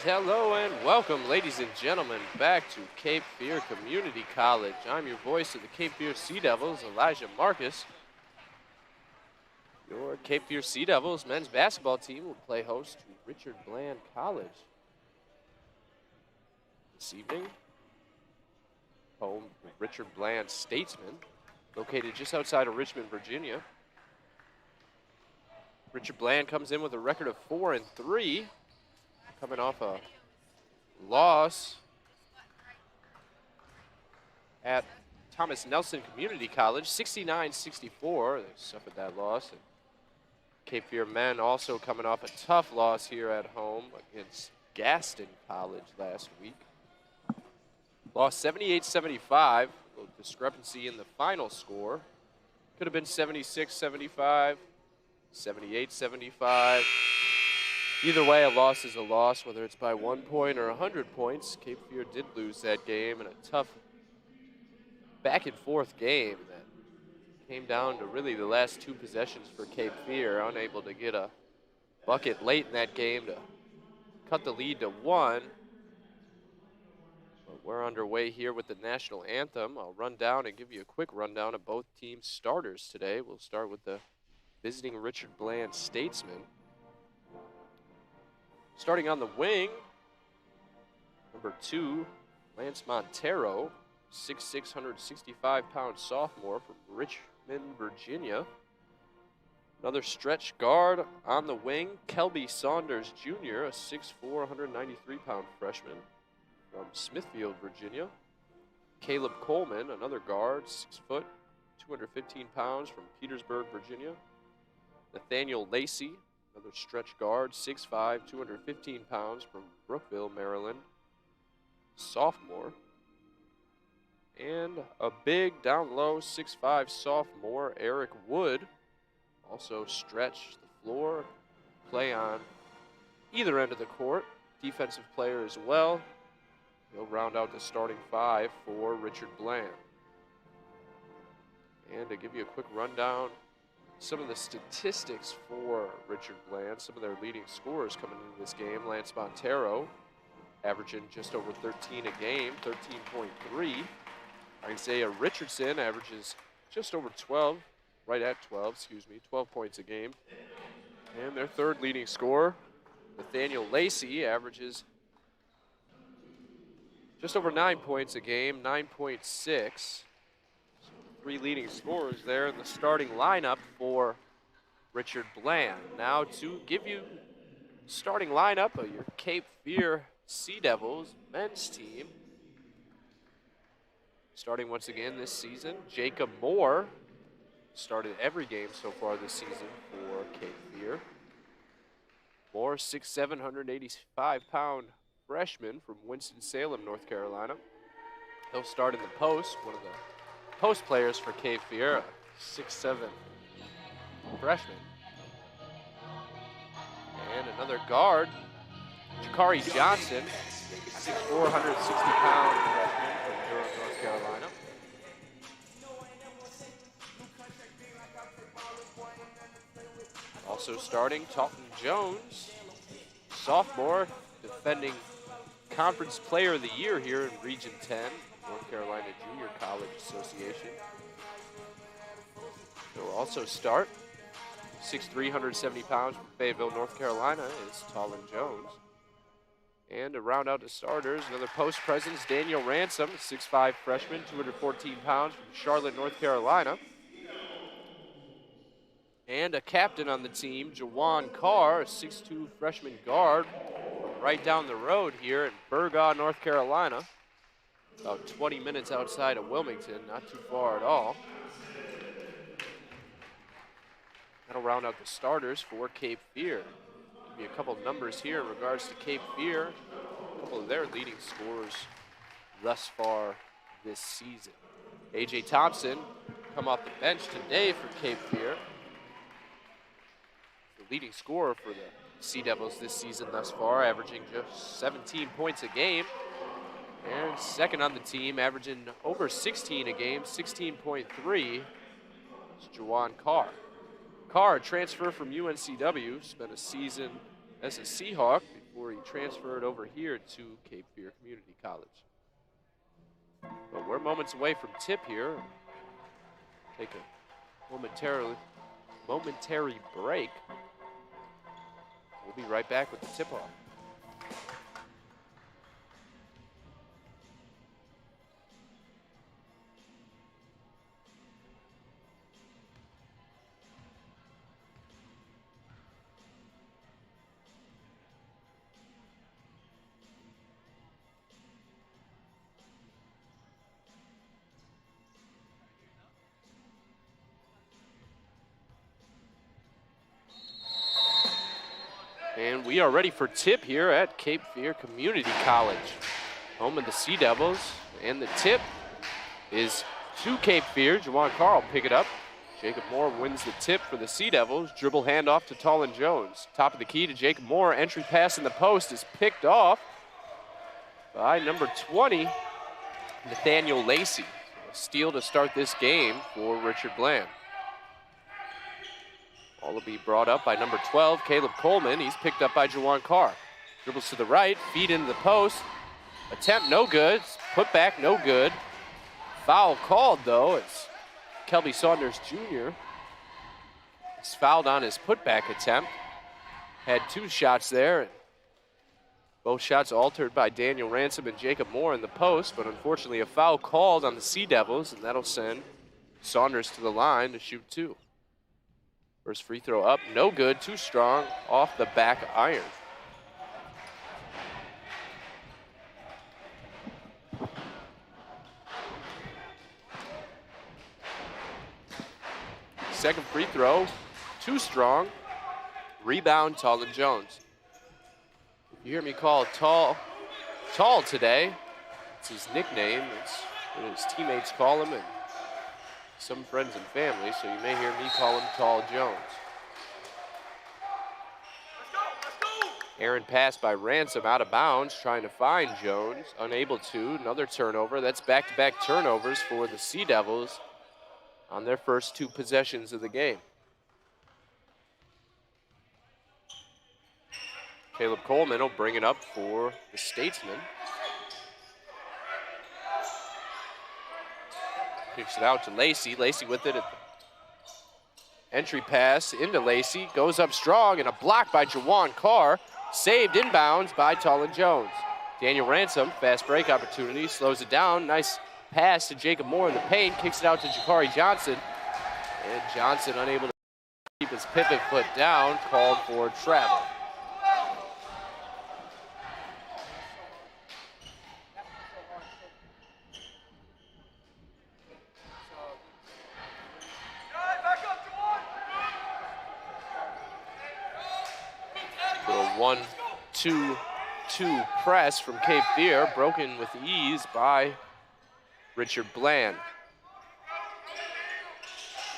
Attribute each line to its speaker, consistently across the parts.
Speaker 1: hello and welcome, ladies and gentlemen, back to Cape Fear Community College. I'm your voice of the Cape Fear Sea Devils, Elijah Marcus. Your Cape Fear Sea Devils men's basketball team will play host to Richard Bland College this evening. Home of Richard Bland Statesman, located just outside of Richmond, Virginia. Richard Bland comes in with a record of 4-3, coming off a loss at Thomas Nelson Community College, 69-64. They suffered that loss. And Cape Fear men also coming off a tough loss here at home against Gaston College last week. Lost 78-75, a little discrepancy in the final score. Could have been 76-75, 78-75. Either way, a loss is a loss, whether it's by 1 point or 100 points. Cape Fear did lose that game in a tough back-and-forth game that came down to really the last two possessions for Cape Fear, unable to get a bucket late in that game to cut the lead to 1. But we're underway here with the national anthem. I'll run down and give you a quick rundown of both teams' starters today. We'll start with the visiting Richard Bland Statesman. Starting on the wing, number 2, Lance Montero, 6'6", 165-pound sophomore from Richmond, Virginia. Another stretch guard on the wing, Kelby Saunders Jr., a 6'4", 193-pound freshman from Smithfield, Virginia. Caleb Coleman, another guard, 6 foot, 215 pounds from Petersburg, Virginia. Nathaniel Lacey, another stretch guard, 6'5", 215 pounds from Brookville, Maryland, sophomore. And a big down low 6'5" sophomore, Eric Wood, also stretch the floor, play on either end of the court, defensive player as well. He'll round out the starting 5 for Richard Bland. And to give you a quick rundown, some of the statistics for Richard Bland, some of their leading scorers coming into this game. Lance Montero averaging just over 13 a game, 13.3. Isaiah Richardson averages just over 12, right at 12, 12 points a game. And their third leading scorer, Nathaniel Lacey, averages just over 9 points a game, 9.6. 3 leading scorers there in the starting lineup for Richard Bland. Now to give you starting lineup of your Cape Fear Sea Devils men's team. Starting once again this season, Jacob Moore started every game so far this season for Cape Fear. Moore, 6'7", 185-pound freshman from Winston-Salem, North Carolina. He'll start in the post, one of the post players for Cape Fear, a 6'7" freshman. And another guard, Jakari Johnson, 6'4", 160-pound freshman from Durham, North Carolina. Also starting, Talton Jones, sophomore, defending Conference Player of the Year here in Region 10. North Carolina Junior College Association. He'll also start. 6'3", 170 pounds from Fayetteville, North Carolina is Talon Jones. And to round out the starters, another post presence, Daniel Ransom, 6'5" freshman, 214 pounds from Charlotte, North Carolina. And a captain on the team, Jawan Carr, a 6'2" freshman guard from right down the road here in Burgaw, North Carolina. About 20 minutes outside of Wilmington, not too far at all. That'll round out the starters for Cape Fear. Give me a couple of numbers here in regards to Cape Fear. A couple of their leading scorers thus far this season. A.J. Thompson come off the bench today for Cape Fear. The leading scorer for the Sea Devils this season thus far, averaging just 17 points a game. And second on the team, averaging over 16 a game, 16.3, is Jawan Carr. Carr, a transfer from UNCW, spent a season as a Seahawk before before he transferred over here to Cape Fear Community College. But we're moments away from tip here. Take a momentary break. We'll be right back with the tip-off. And we are ready for tip here at Cape Fear Community College, home of the Sea Devils. And the tip is to Cape Fear. Jawan Carl pick it up. Jacob Moore wins the tip for the Sea Devils. Dribble handoff to Tolan Jones. Top of the key to Jacob Moore. Entry pass in the post is picked off by number 20, Nathaniel Lacey. A steal to start this game for Richard Bland. Ball will be brought up by number 12, Caleb Coleman. He's picked up by Jawan Carr. Dribbles to the right, feed into the post. Attempt no good, put back no good. Foul called though. It's Kelby Saunders Jr. He's fouled on his putback attempt. Had 2 shots there. Both shots altered by Daniel Ransom and Jacob Moore in the post, but unfortunately a foul called on the Sea Devils, and that'll send Saunders to the line to shoot 2. First free throw up, no good, too strong, off the back iron. Second free throw, too strong. Rebound, Tolan Jones. You hear me call Tall today. It's his nickname. It's what his teammates call him, and some friends and family, so you may hear me call him Tall Jones. Aaron pass by Ransom out of bounds, trying to find Jones, unable to. Another turnover. That's back-to-back turnovers for the Sea Devils on their first 2 possessions of the game. Caleb Coleman will bring it up for the Statesman. Kicks it out to Lacey. Lacey with it. Entry pass into Lacey. Goes up strong and a block by Jawan Carr. Saved inbounds by Tolan Jones. Daniel Ransom, fast break opportunity. Slows it down. Nice pass to Jacob Moore in the paint. Kicks it out to Jakari Johnson. And Johnson unable to keep his pivot foot down. Called for travel. A 1-2-2 press from Cape Fear, broken with ease by Richard Bland.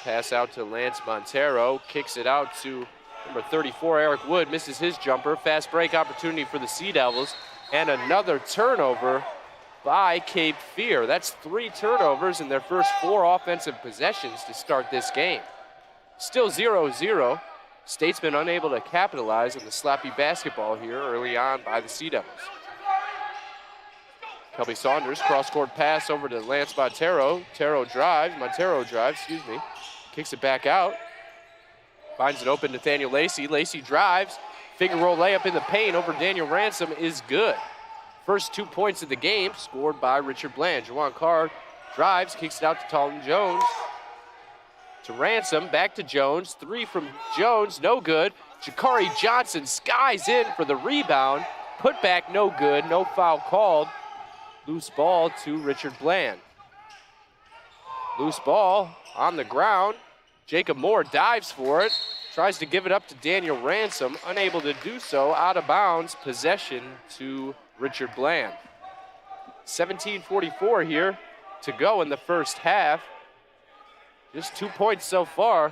Speaker 1: Pass out to Lance Montero, kicks it out to number 34, Eric Wood, misses his jumper. Fast break opportunity for the Sea Devils, and another turnover by Cape Fear. That's 3 turnovers in their first 4 offensive possessions to start this game. Still 0-0. Statesman unable to capitalize on the sloppy basketball here early on by the Sea Devils. Kelby Saunders, cross-court pass over to Lance Montero. Montero drives, kicks it back out. Finds it open, Nathaniel Lacey. Lacey drives, finger roll layup in the paint over Daniel Ransom is good. First 2 points of the game scored by Richard Bland. Jawan Carr drives, kicks it out to Tolan Jones. To Ransom, back to Jones. 3 from Jones, no good. Jakari Johnson skies in for the rebound. Put back, no good, no foul called. Loose ball to Richard Bland. Loose ball on the ground. Jacob Moore dives for it. Tries to give it up to Daniel Ransom, unable to do so. Out of bounds, possession to Richard Bland. 17:44 here to go in the first half. Just 2 points so far.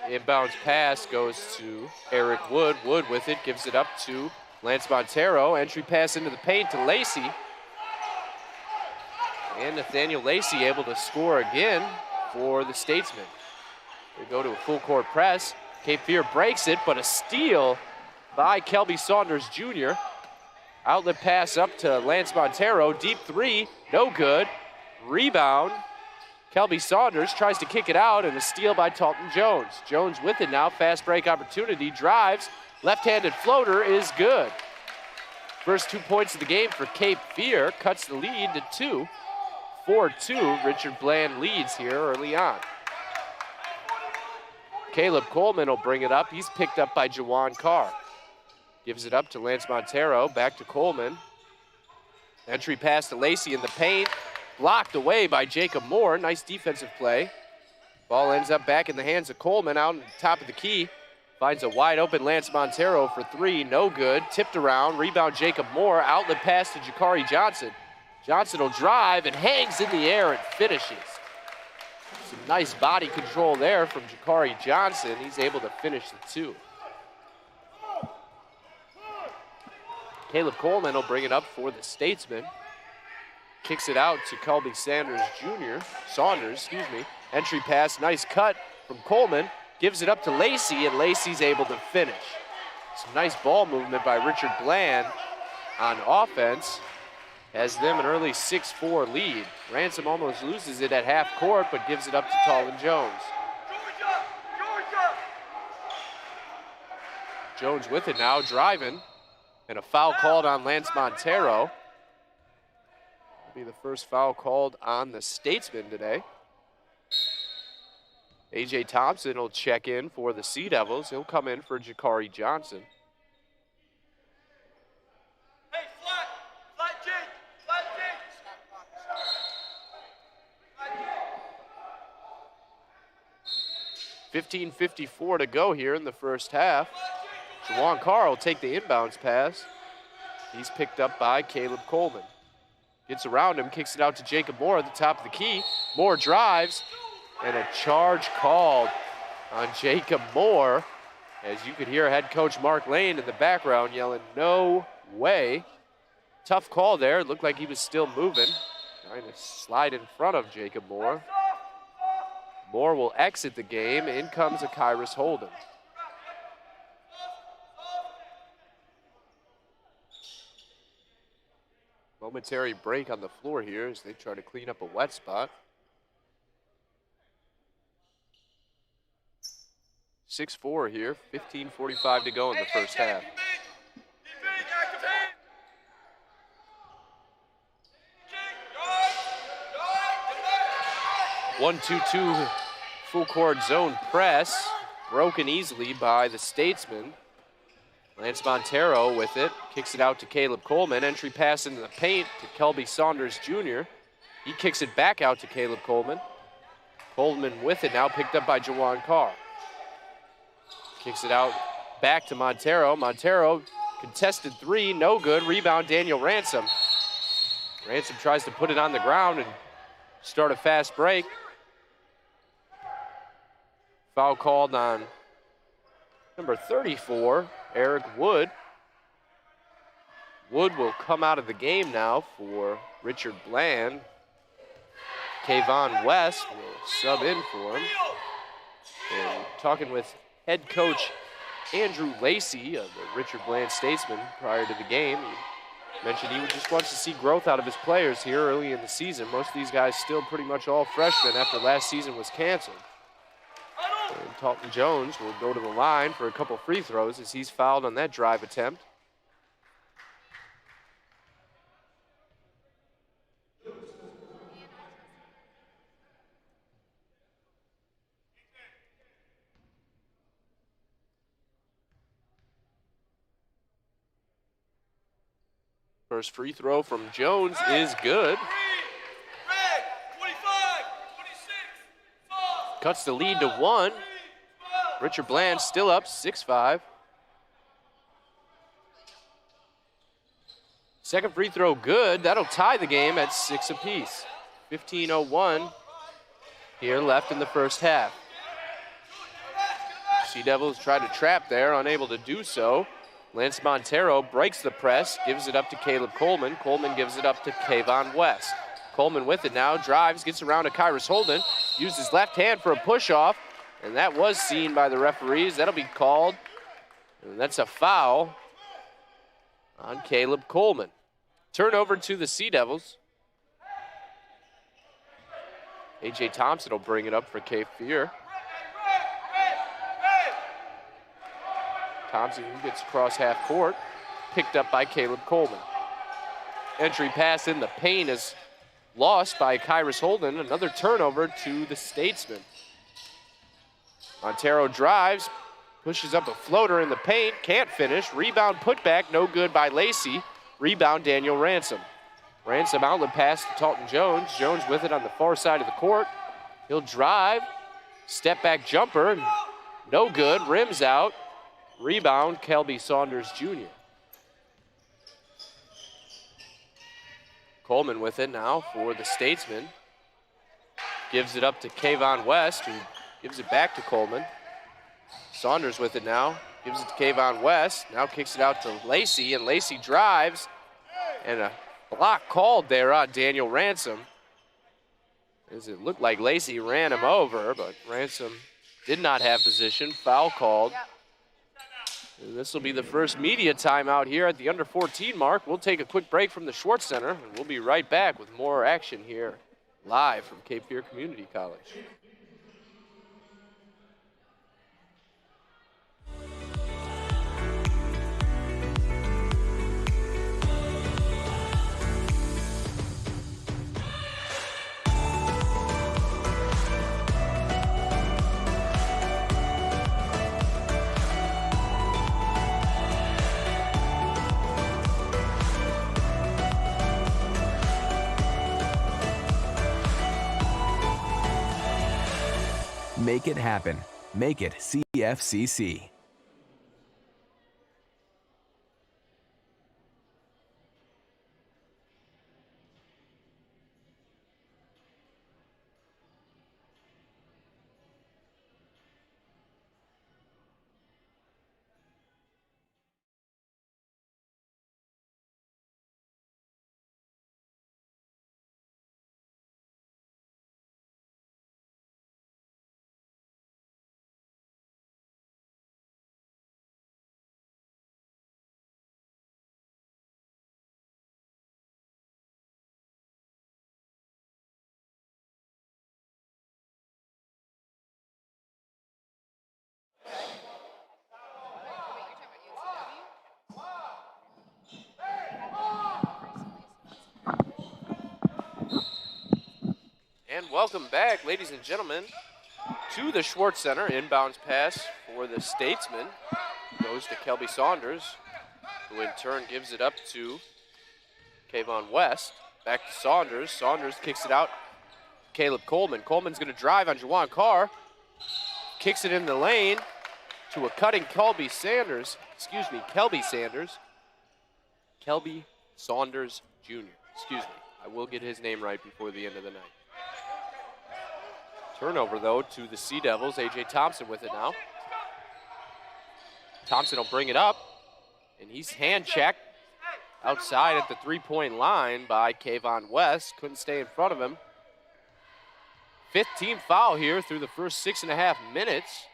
Speaker 1: Inbounds pass goes to Eric Wood. Wood with it, gives it up to Lance Montero. Entry pass into the paint to Lacey. And Nathaniel Lacey able to score again for the Statesmen. They go to a full court press. Cape Fear breaks it, but a steal by Kelby Saunders Jr. Outlet pass up to Lance Montero. Deep three, no good. Rebound. Kelby Saunders tries to kick it out, and a steal by Talton Jones. Jones with it now, fast break opportunity, drives. Left-handed floater is good. First 2 points of the game for Cape Fear, cuts the lead to 2. 4-2, Richard Bland leads here early on. Caleb Coleman will bring it up. He's picked up by Jawan Carr. Gives it up to Lance Montero, back to Coleman. Entry pass to Lacey in the paint. Blocked away by Jacob Moore. Nice defensive play. Ball ends up back in the hands of Coleman out on the top of the key. Finds a wide open Lance Montero for three. No good. Tipped around. Rebound Jacob Moore. Outlet pass to Jakari Johnson. Johnson will drive and hangs in the air and finishes. Some nice body control there from Jakari Johnson. He's able to finish the two. Caleb Coleman will bring it up for the Statesmen. Kicks it out to Kelby Saunders. Entry pass, nice cut from Coleman. Gives it up to Lacey, and Lacey's able to finish. Some nice ball movement by Richard Bland on offense. Has them an early 6-4 lead. Ransom almost loses it at half court, but gives it up to Talton Jones. Jones with it now, driving. And a foul called on Lance Montero. Will be the first foul called on the Statesmen today. A.J. Thompson will check in for the Sea Devils. He'll come in for Jakari Johnson.
Speaker 2: Hey, flat Jake.
Speaker 1: 15:54 to go here in the first half. Jawan Carr will take the inbounds pass. He's picked up by Caleb Coleman. Gets around him, kicks it out to Jacob Moore at the top of the key. Moore drives, and a charge called on Jacob Moore. As you could hear head coach Mark Lane in the background yelling, "No way." Tough call there. It looked like he was still moving. Trying to slide in front of Jacob Moore. Moore will exit the game. In comes a Kyrus Holden. Momentary break on the floor here as they try to clean up a wet spot. 6-4 here, 15:45 to go in the first half. 1-2-2 full court zone press, broken easily by the Statesmen. Lance Montero with it, kicks it out to Caleb Coleman. Entry pass into the paint to Kelby Saunders Jr. He kicks it back out to Caleb Coleman. Coleman with it now, picked up by Jawan Carr. Kicks it out back to Montero. Montero, contested three, no good. Rebound, Daniel Ransom. Ransom tries to put it on the ground and start a fast break. Foul called on number 34, Eric Wood. Wood will come out of the game now for Richard Bland. Kayvon West will sub in for him. And talking with head coach Andrew Lacey of the Richard Bland Statesmen prior to the game, he mentioned he just wants to see growth out of his players here early in the season. Most of these guys still pretty much all freshmen after last season was canceled. And Talton Jones will go to the line for a couple free throws as he's fouled on that drive attempt. First free throw from Jones is good. Cuts the lead to 1. Richard Bland still up 6-5. Second free throw good. That'll tie the game at 6 apiece. 15:01 here left in the first half. Sea Devils tried to trap there, unable to do so. Lance Montero breaks the press, gives it up to Caleb Coleman. Coleman gives it up to Kayvon West. Coleman with it now, drives, gets around to Kyrus Holden, uses left hand for a push-off, and that was seen by the referees. That'll be called, and that's a foul on Caleb Coleman. Turnover to the Sea Devils. A.J. Thompson will bring it up for Cape Fear. Thompson gets across half court, picked up by Caleb Coleman. Entry pass in the paint is lost by Kyrus Holden. Another turnover to the Statesman. Montero drives, pushes up a floater in the paint, can't finish. Rebound put back, no good by Lacey. Rebound Daniel Ransom. Ransom outlet pass to Talton Jones. Jones with it on the far side of the court. He'll drive, step back jumper, no good, rims out. Rebound, Kelby Saunders Jr. Coleman with it now for the Statesman. Gives it up to Kayvon West, who gives it back to Coleman. Saunders with it now, gives it to Kayvon West. Now kicks it out to Lacey, and Lacey drives. And a block called there on Daniel Ransom. As it looked like Lacey ran him over, but Ransom did not have position. Foul called. And this will be the first media timeout here at the under 14 mark. We'll take a quick break from the Schwartz Center, and we'll be right back with more action here live from Cape Fear Community College.
Speaker 3: Make it happen. Make it CFCC.
Speaker 1: And welcome back, ladies and gentlemen, to the Schwartz Center. Inbounds pass for the Statesman goes to Kelby Saunders, who in turn gives it up to Kayvon West. Back to Saunders. Saunders kicks it out. Caleb Coleman. Coleman's going to drive on Juwan Carr. Kicks it in the lane to a cutting Kelby Saunders. Kelby Saunders Jr. Excuse me. I will get his name right before the end of the night. Turnover, though, to the Sea Devils. A.J. Thompson with it now. Thompson will bring it up, and he's hand-checked outside at the three-point line by Kayvon West. Couldn't stay in front of him. 5th team foul here through the first 6.5 minutes.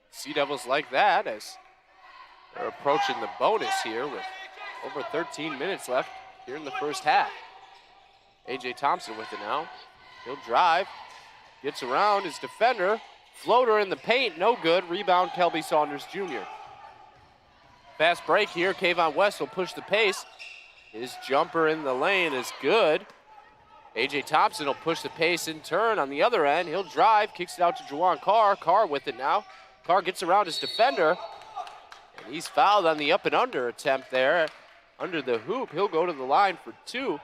Speaker 1: Sea Devils like that as they're approaching the bonus here with over 13 minutes left here in the first half. A.J. Thompson with it now. He'll drive. Gets around his defender. Floater in the paint, no good. Rebound, Kelby Saunders Jr. Fast break here. Kayvon West will push the pace. His jumper in the lane is good. A.J. Thompson will push the pace in turn on the other end. He'll drive, kicks it out to Juwan Carr. Carr with it now. Carr gets around his defender. And he's fouled on the up and under attempt there. Under the hoop, he'll go to the line for 2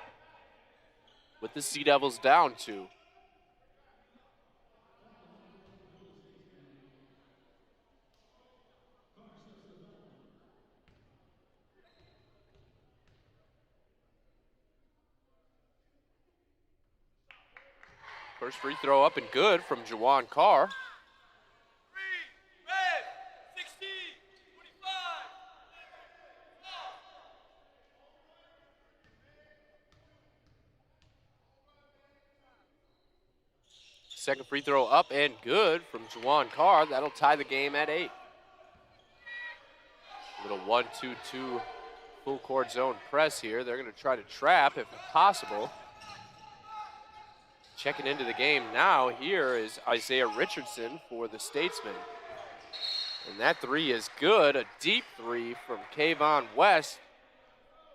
Speaker 1: with the Sea Devils down 2. First free throw up and good from Juwan Carr.
Speaker 2: Red, 16, 25.
Speaker 1: Second free throw up and good from Juwan Carr. That'll tie the game at 8. Little 1-2-2 full court zone press here. They're going to try to trap if possible. Checking into the game now here is Isaiah Richardson for the Statesmen. And that three is good, a deep three from Kayvon West.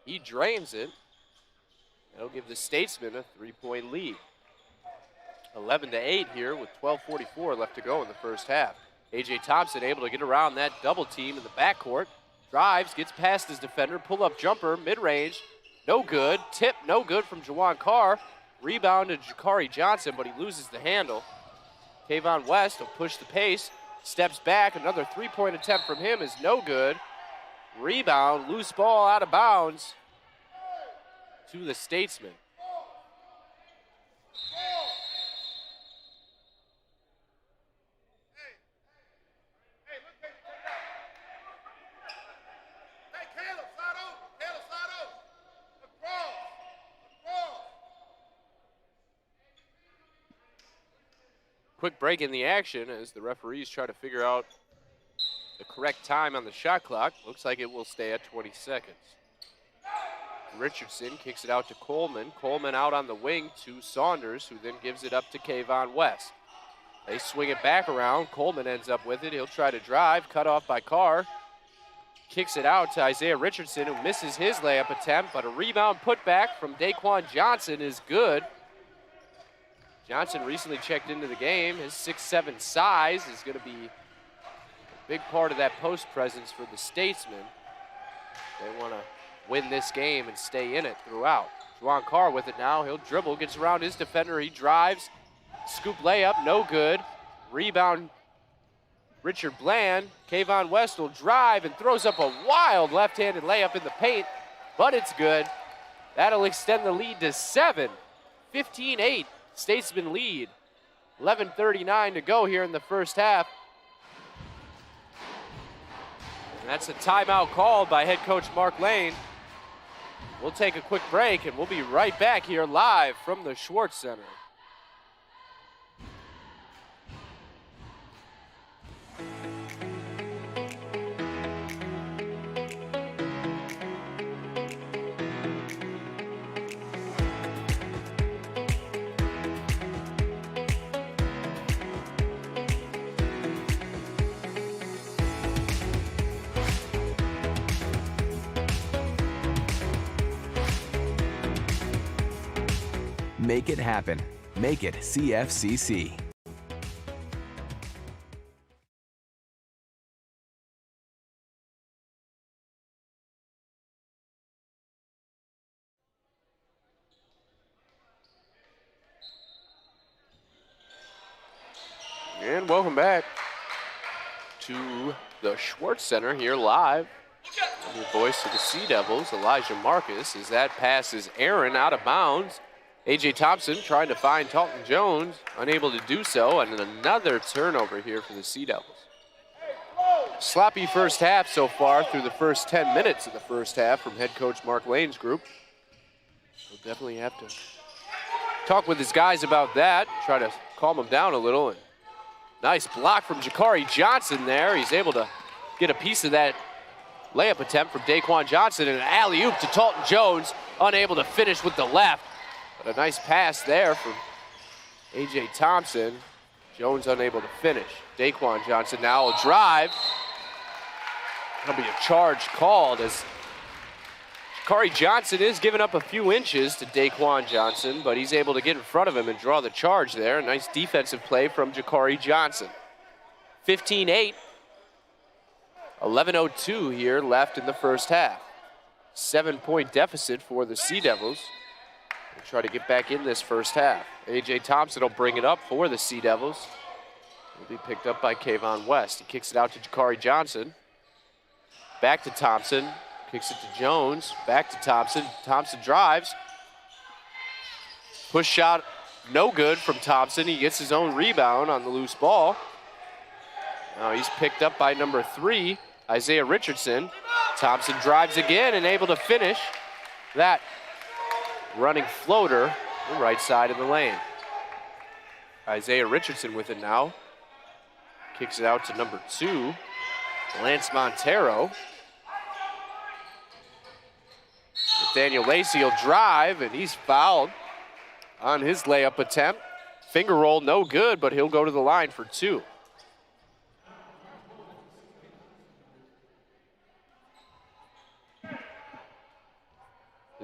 Speaker 1: He drains it. That'll give the Statesmen a 3-point lead. 11-8 here with 12:44 left to go in the first half. A.J. Thompson able to get around that double team in the backcourt. Drives, gets past his defender, pull-up jumper, mid-range, no good. Tip, no good from Juwan Carr. Rebound to Jakari Johnson, but he loses the handle. Kayvon West will push the pace, steps back. Another three-point attempt from him is no good. Rebound, loose ball out of bounds to the Statesmen. Quick break in the action as the referees try to figure out the correct time on the shot clock. Looks like it will stay at 20 seconds. Richardson kicks it out to Coleman. Coleman out on the wing to Saunders, who then gives it up to Kayvon West. They swing it back around. Coleman ends up with it. He'll try to drive, cut off by Carr. Kicks it out to Isaiah Richardson, who misses his layup attempt, but a rebound putback from Daquan Johnson is good. Johnson recently checked into the game. His 6'7" size is going to be a big part of that post presence for the Statesmen. They want to win this game and stay in it throughout. Juwan Carr with it now. He'll dribble, gets around his defender. He drives. Scoop layup, no good. Rebound, Richard Bland. Kayvon West will drive and throws up a wild left-handed layup in the paint, but it's good. That'll extend the lead to 7. 15-8. Statesman lead. 11:39 to go here in the first half. And that's a timeout called by head coach Mark Lane. We'll take a quick break and we'll be right back here live from the Schwartz Center.
Speaker 3: Make it happen. Make it CFCC.
Speaker 1: And welcome back to the Schwartz Center here live. The voice of the Sea Devils, Elijah Marcus, as that pass is Aaron out of bounds. A.J. Thompson trying to find Talton Jones, unable to do so, and another turnover here for the Sea Devils. Sloppy first half so far through the first 10 minutes of the first half from head coach Mark Lane's group. He'll definitely have to talk with his guys about that, try to calm them down a little. And nice block from Jakari Johnson there. He's able to get a piece of that layup attempt from Daquan Johnson, and an alley-oop to Talton Jones, unable to finish with the left. But a nice pass there from A.J. Thompson. Jones unable to finish. Daquan Johnson now will drive. That'll be a charge called as Jakari Johnson is giving up a few inches to Daquan Johnson, but he's able to get in front of him and draw the charge there. A nice defensive play from Jakari Johnson. 15-8. 11:02 here left in the first half. 7-point deficit for the Sea Devils. They'll try to get back in this first half. A.J. Thompson will bring it up for the Sea Devils. It'll be picked up by Kayvon West. He kicks it out to Jakari Johnson. Back to Thompson. Kicks it to Jones. Back to Thompson. Thompson drives. Push shot, no good from Thompson. He gets his own rebound on the loose ball. Now he's picked up by number 3, Isaiah Richardson. Thompson drives again and able to finish that running floater the right side of the lane. Isaiah Richardson with it now. Kicks it out to number 2, Lance Montero. Nathaniel Lacey will drive, and he's fouled on his layup attempt. Finger roll, no good, but he'll go to the line for 2.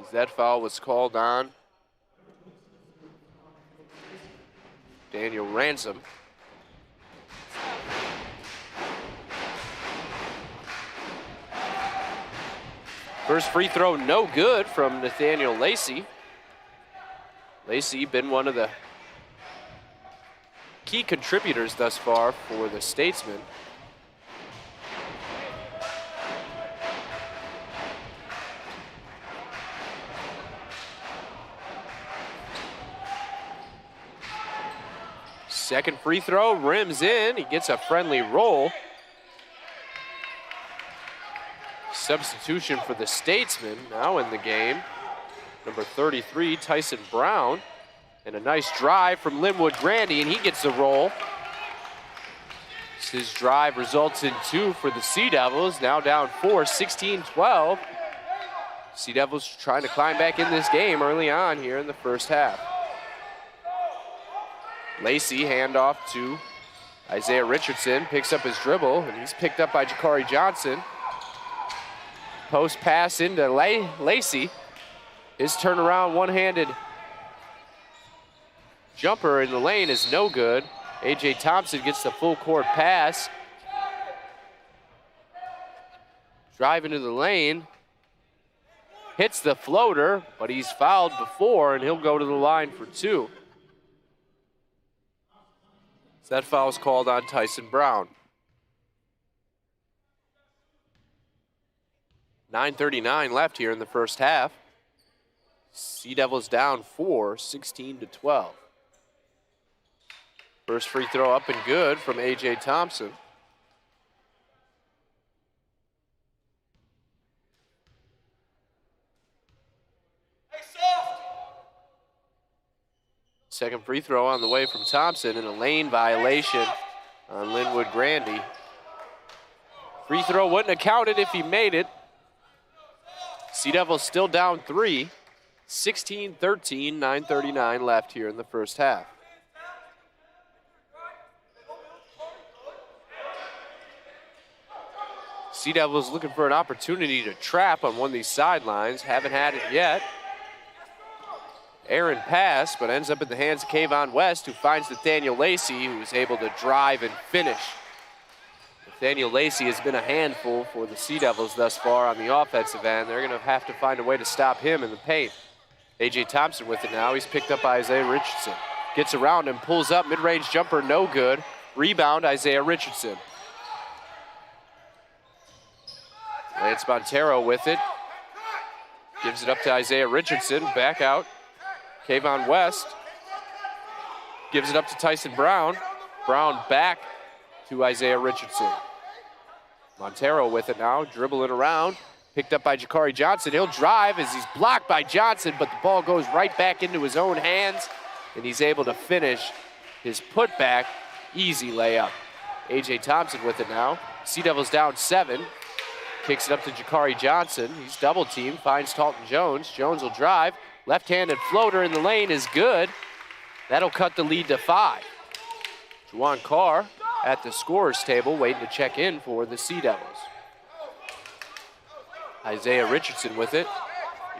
Speaker 1: As that foul was called on Daniel Ransom. First free throw, no good from Nathaniel Lacey. Lacey been one of the key contributors thus far for the Statesmen. Second free throw, rims in. He gets a friendly roll. Substitution for the Statesmen now in the game. Number 33, Tyson Brown. And a nice drive from Linwood Grandy, and he gets the roll. His drive results in 2 for the Sea Devils. Now down 4, 16-12. Sea Devils trying to climb back in this game early on here in the first half. Lacey, handoff to Isaiah Richardson, picks up his dribble, and he's picked up by Jakari Johnson. Post pass into Lacey. His turnaround one-handed jumper in the lane is no good. A.J. Thompson gets the full court pass. Drive into the lane. Hits the floater, but he's fouled before, and he'll go to the line for 2. So that foul is called on Tyson Brown. 9:39 left here in the first half. Sea Devils down 4, 16-12. First free throw up and good from A.J. Thompson. Second free throw on the way from Thompson, and a lane violation on Linwood Grandy. Free throw wouldn't have counted if he made it. Sea Devils still down 3, 16-13, 9:39 left here in the first half. Sea Devils looking for an opportunity to trap on one of these sidelines. Haven't had it yet. Aaron pass, but ends up in the hands of Kayvon West, who finds Nathaniel Lacey, who is able to drive and finish. Nathaniel Lacey has been a handful for the Sea Devils thus far on the offensive end. They're going to have to find a way to stop him in the paint. A.J. Thompson with it now. He's picked up by Isaiah Richardson. Gets around him, pulls up, mid-range jumper, no good. Rebound, Isaiah Richardson. Lance Montero with it. Gives it up to Isaiah Richardson, back out. Kayvon West gives it up to Tyson Brown. Brown back to Isaiah Richardson. Montero with it now, dribbling around. Picked up by Jakari Johnson. He'll drive as he's blocked by Johnson, but the ball goes right back into his own hands, and he's able to finish his putback. Easy layup. A.J. Thompson with it now. Sea Devils down 7. Kicks it up to Jakari Johnson. He's double teamed, finds Talton Jones. Jones will drive. Left-handed floater in the lane is good. That'll cut the lead to 5. Juwan Carr at the scorer's table waiting to check in for the Sea Devils. Isaiah Richardson with it.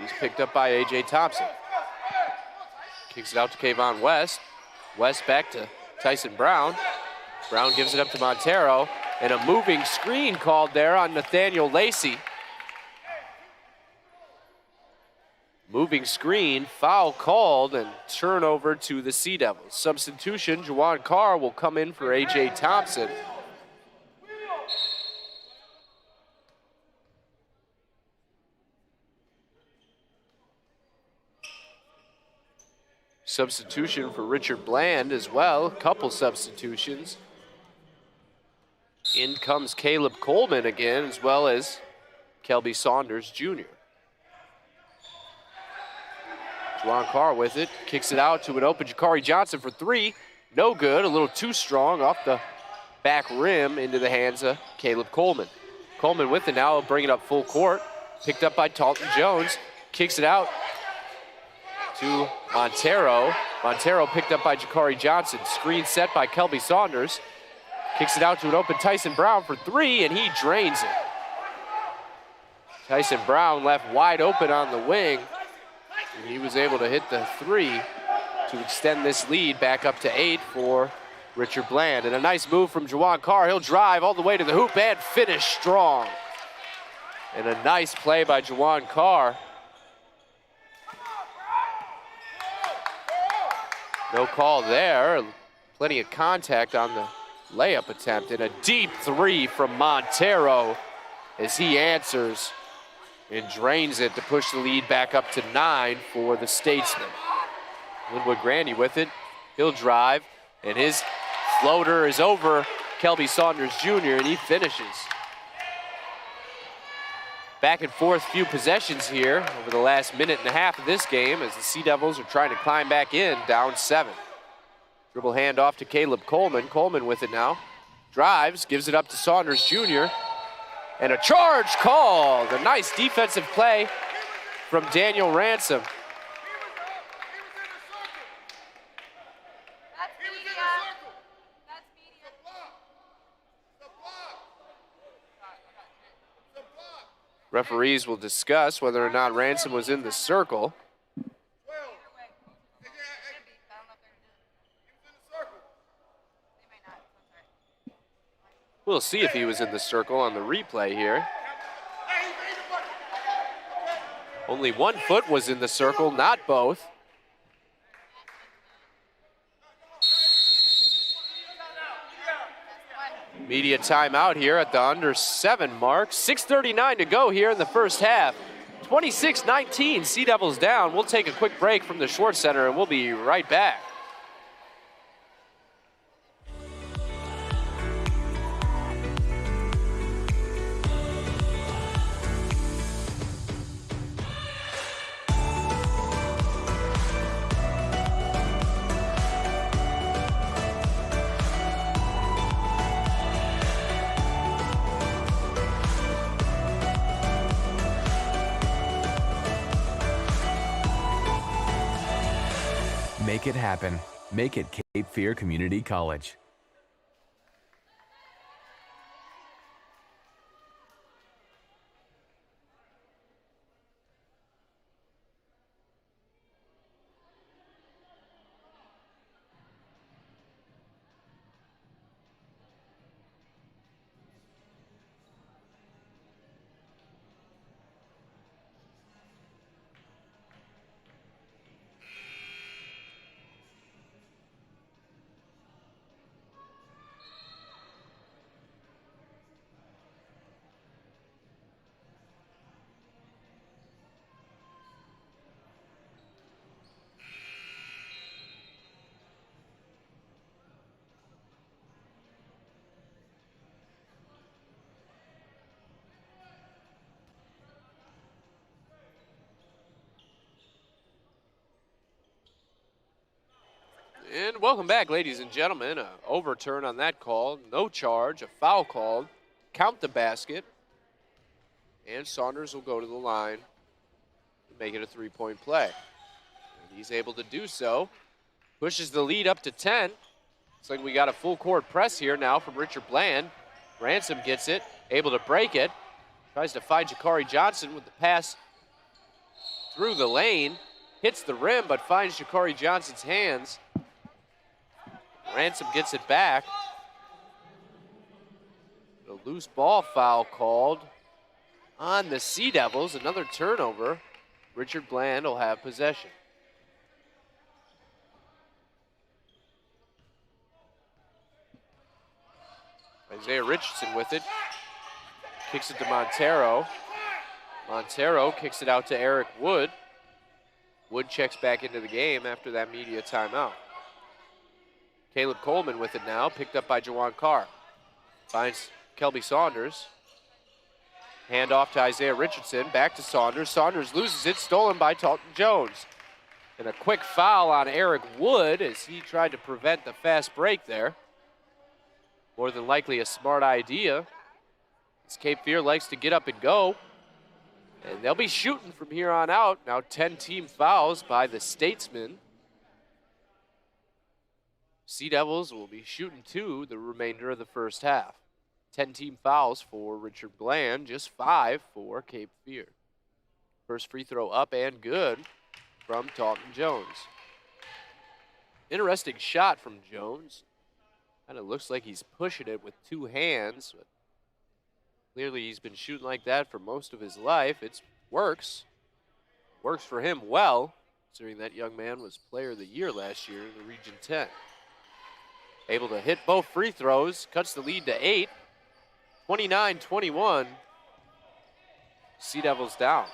Speaker 1: He's picked up by A.J. Thompson. Kicks it out to Kayvon West. West back to Tyson Brown. Brown gives it up to Montero. And a moving screen called there on Nathaniel Lacey. Moving screen, foul called, and turnover to the Sea Devils. Substitution, Juwan Carr will come in for A.J. Thompson. Substitution for Richard Bland as well, a couple substitutions. In comes Caleb Coleman again, as well as Kelby Saunders Jr. Juwan Carr with it, kicks it out to an open Jakari Johnson for 3. No good, a little too strong off the back rim into the hands of Caleb Coleman. Coleman with it now, bring it up full court. Picked up by Talton Jones, kicks it out to Montero. Montero picked up by Jakari Johnson. Screen set by Kelby Saunders. Kicks it out to an open Tyson Brown for three, and he drains it. Tyson Brown left wide open on the wing, and he was able to hit the three to extend this lead back up to 8 for Richard Bland. And a nice move from Juwan Carr. He'll drive all the way to the hoop and finish strong. And a nice play by Juwan Carr. No call there. Plenty of contact on the layup attempt. And a deep three from Montero as he answers and drains it to push the lead back up to 9 for the Statesmen. Linwood Grandy with it. He'll drive, and his floater is over Kelby Saunders Jr., and he finishes. Back and forth few possessions here over the last minute and a half of this game as the Sea Devils are trying to climb back in, down 7. Dribble handoff to Caleb Coleman. Coleman with it now. Drives, gives it up to Saunders Jr., and a charge called. A nice defensive play from Daniel Ransom. Referees will discuss whether or not Ransom was in the circle. We'll see if he was in the circle on the replay here. Only one foot was in the circle, not both. Media timeout here at the under 7 mark. 6:39 to go here in the first half. 26-19, Sea Devils down. We'll take a quick break from the Schwartz Center and we'll be right back.
Speaker 3: Make it happen. Make it Cape Fear Community College.
Speaker 1: And welcome back, ladies and gentlemen. An overturn on that call. No charge. A foul called. Count the basket. And Saunders will go to the line and make it a three-point play. And he's able to do so. Pushes the lead up to 10. Looks like we got a full court press here now from Richard Bland. Ransom gets it. Able to break it. Tries to find Jakari Johnson with the pass through the lane. Hits the rim, but finds Jakari Johnson's hands. Ransom gets it back. A loose ball foul called on the Sea Devils. Another turnover. Richard Bland will have possession. Isaiah Richardson with it. Kicks it to Montero. Montero kicks it out to Eric Wood. Wood checks back into the game after that media timeout. Caleb Coleman with it now, picked up by Juwan Carr. Finds Kelby Saunders. Hand off to Isaiah Richardson, back to Saunders. Saunders loses it, stolen by Talton Jones. And a quick foul on Eric Wood as he tried to prevent the fast break there. More than likely a smart idea, as Cape Fear likes to get up and go. And they'll be shooting from here on out. Now 10 team fouls by the Statesmen. Sea Devils will be shooting too the remainder of the first half. 10 team fouls for Richard Bland, just 5 for Cape Fear. First free throw up and good from Dalton Jones. Interesting shot from Jones. Kind of looks like he's pushing it with two hands, but clearly he's been shooting like that for most of his life. It works. Works for him well, considering that young man was player of the year last year in the Region 10. Able to hit both free throws, cuts the lead to 8. 29-21. Sea Devils down.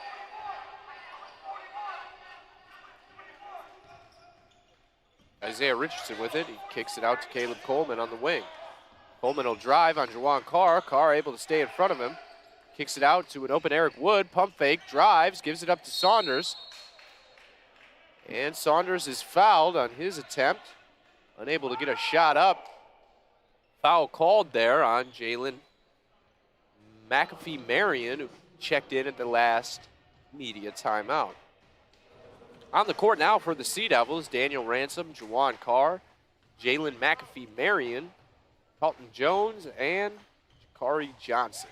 Speaker 1: Isaiah Richardson with it. He kicks it out to Caleb Coleman on the wing. Coleman will drive on Jawan Carr. Carr able to stay in front of him. Kicks it out to an open Eric Wood. Pump fake, drives, gives it up to Saunders. And Saunders is fouled on his attempt. Unable to get a shot up. Foul called there on Jalen McAfee-Marion, who checked in at the last media timeout. On the court now for the Sea Devils, Daniel Ransom, Jawan Carr, Jalen McAfee-Marion, Dalton Jones, and Jakari Johnson.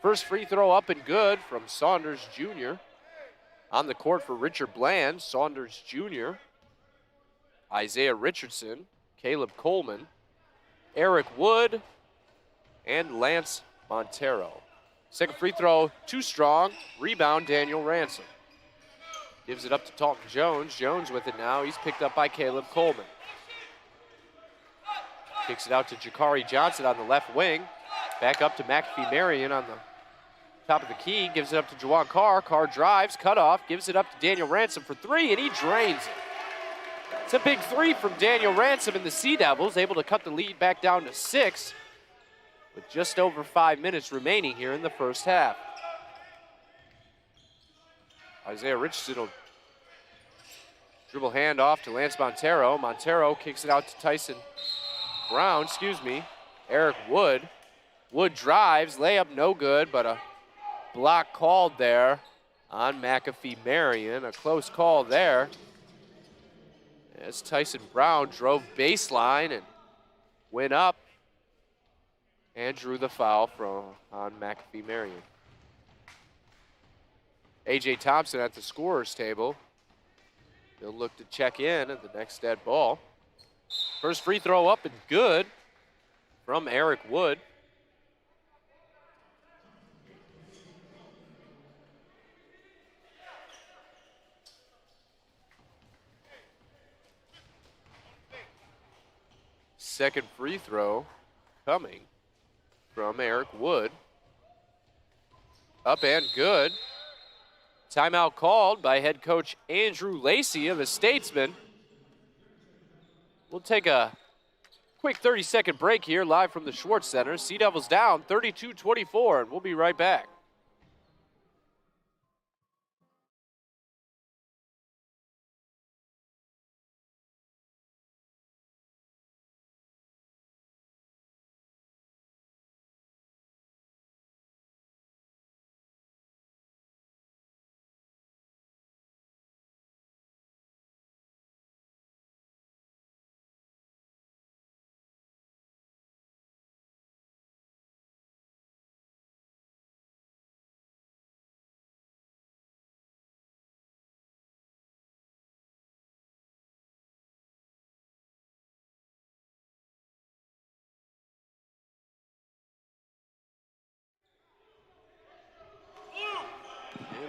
Speaker 1: First free throw up and good from Saunders Jr. On the court for Richard Bland, Saunders Jr., Isaiah Richardson, Caleb Coleman, Eric Wood, and Lance Montero. Second free throw, too strong. Rebound, Daniel Ransom. Gives it up to Dalton Jones. Jones with it now. He's picked up by Caleb Coleman. Kicks it out to Jakari Johnson on the left wing. Back up to McAfee-Marion on the top of the key. Gives it up to Jawan Carr. Carr drives, cut off. Gives it up to Daniel Ransom for three, and he drains it. It's a big three from Daniel Ransom, and the Sea Devils able to cut the lead back down to 6 with just over 5 minutes remaining here in the first half. Isaiah Richardson will dribble hand off to Lance Montero. Montero kicks it out to Tyson Brown, Eric Wood. Wood drives, layup no good, but a block called there on McAfee-Marion. A close call there as Tyson Brown drove baseline and went up and drew the foul on McAfee-Marion. A.J. Thompson at the scorer's table. He'll look to check in at the next dead ball. First free throw up and good from Eric Wood. Second free throw coming from Eric Wood. Up and good. Timeout called by head coach Andrew Lacey of the Statesmen. We'll take a quick 30-second break here live from the Schwartz Center. Sea Devils down 32-24, and we'll be right back.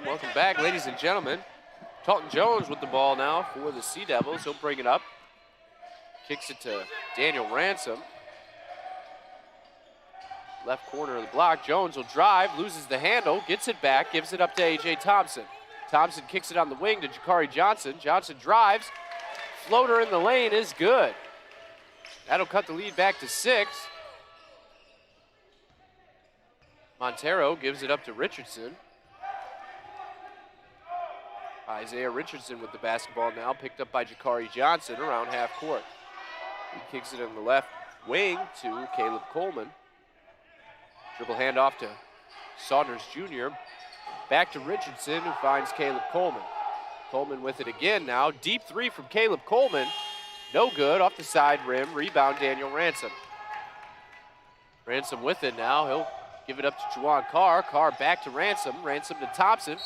Speaker 1: Welcome back, ladies and gentlemen. Dalton Jones with the ball now for the Sea Devils. He'll bring it up. Kicks it to Daniel Ransom. Left corner of the block. Jones will drive, loses the handle, gets it back, gives it up to A.J. Thompson. Thompson kicks it on the wing to Jakari Johnson. Johnson drives. Floater in the lane is good. That'll cut the lead back to 6. Montero gives it up to Richardson. Isaiah Richardson with the basketball now, picked up by Jakari Johnson around half court. He kicks it in the left wing to Caleb Coleman. Dribble handoff to Saunders Jr. Back to Richardson, who finds Caleb Coleman. Coleman with it again now. Deep three from Caleb Coleman. No good, off the side rim. Rebound, Daniel Ransom. Ransom with it now. He'll give it up to Juwan Carr. Carr back to Ransom. Ransom to Thompson.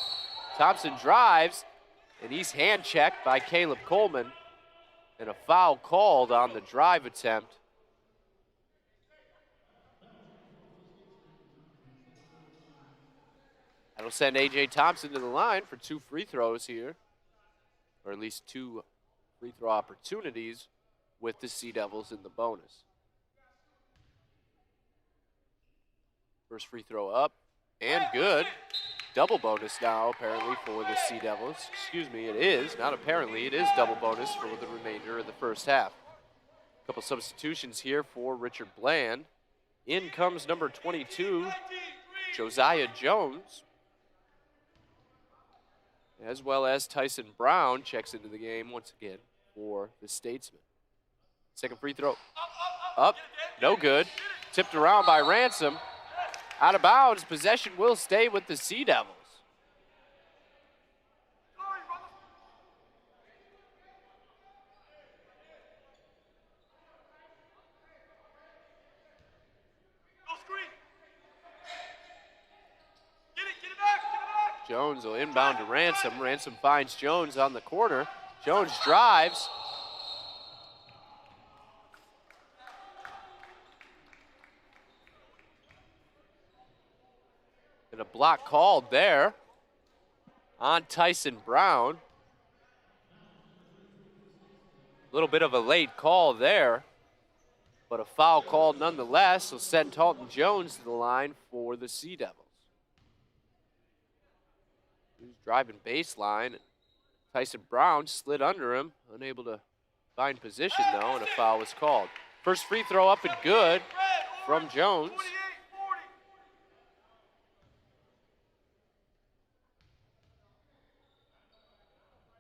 Speaker 1: Thompson drives, and he's hand checked by Caleb Coleman. And a foul called on the drive attempt. That'll send A.J. Thompson to the line for 2 free throws here, or at least 2 free throw opportunities with the Sea Devils in the bonus. First free throw up and good. Double bonus now apparently for the Sea Devils. Excuse me, it is, not apparently, it is double bonus for the remainder of the first half. A couple substitutions here for Richard Bland. In comes number 22, Josiah Jones, as well as Tyson Brown checks into the game once again for the Statesman. Second free throw up, no good. Tipped around by Ransom. Out of bounds, possession will stay with the Sea Devils. Jones will inbound to Ransom. Ransom finds Jones on the corner. Jones drives. And a block called there on Tyson Brown. A little bit of a late call there, but a foul called nonetheless will send Talton Jones to the line for the Sea Devils. He was driving baseline. Tyson Brown slid under him, unable to find position though, and a foul was called. First free throw up and good from Jones.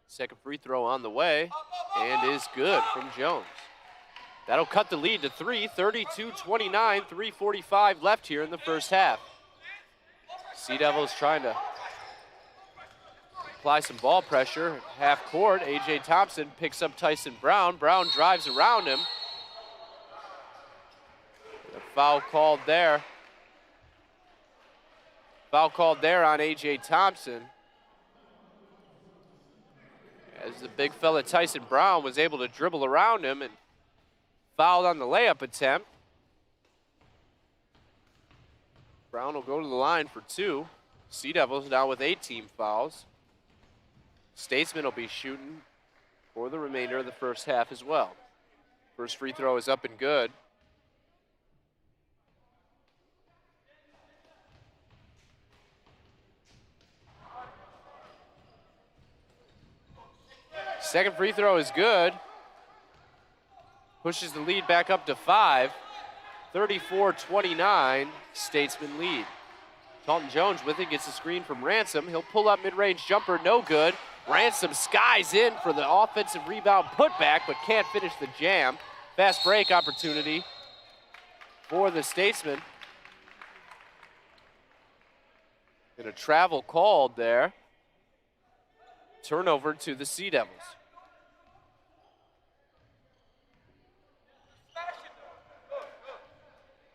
Speaker 1: Second free throw on the way, and is good from Jones. That'll cut the lead to 3, 32-29, 3:45 left here in the first half. Sea Devils trying to apply some ball pressure. Half court, A.J. Thompson picks up Tyson Brown. Brown drives around him. A foul called there. Foul called there on A.J. Thompson, as the big fella Tyson Brown was able to dribble around him and fouled on the layup attempt. Brown will go to the line for 2. Sea Devils now with 8 team fouls. Statesman will be shooting for the remainder of the first half as well. First free throw is up and good. Second free throw is good. Pushes the lead back up to 5. 34-29, Statesman lead. Talton Jones with it, gets the screen from Ransom. He'll pull up mid-range jumper, no good. Ransom skies in for the offensive rebound putback, but can't finish the jam. Fast break opportunity for the Statesman. And a travel called there. Turnover to the Sea Devils.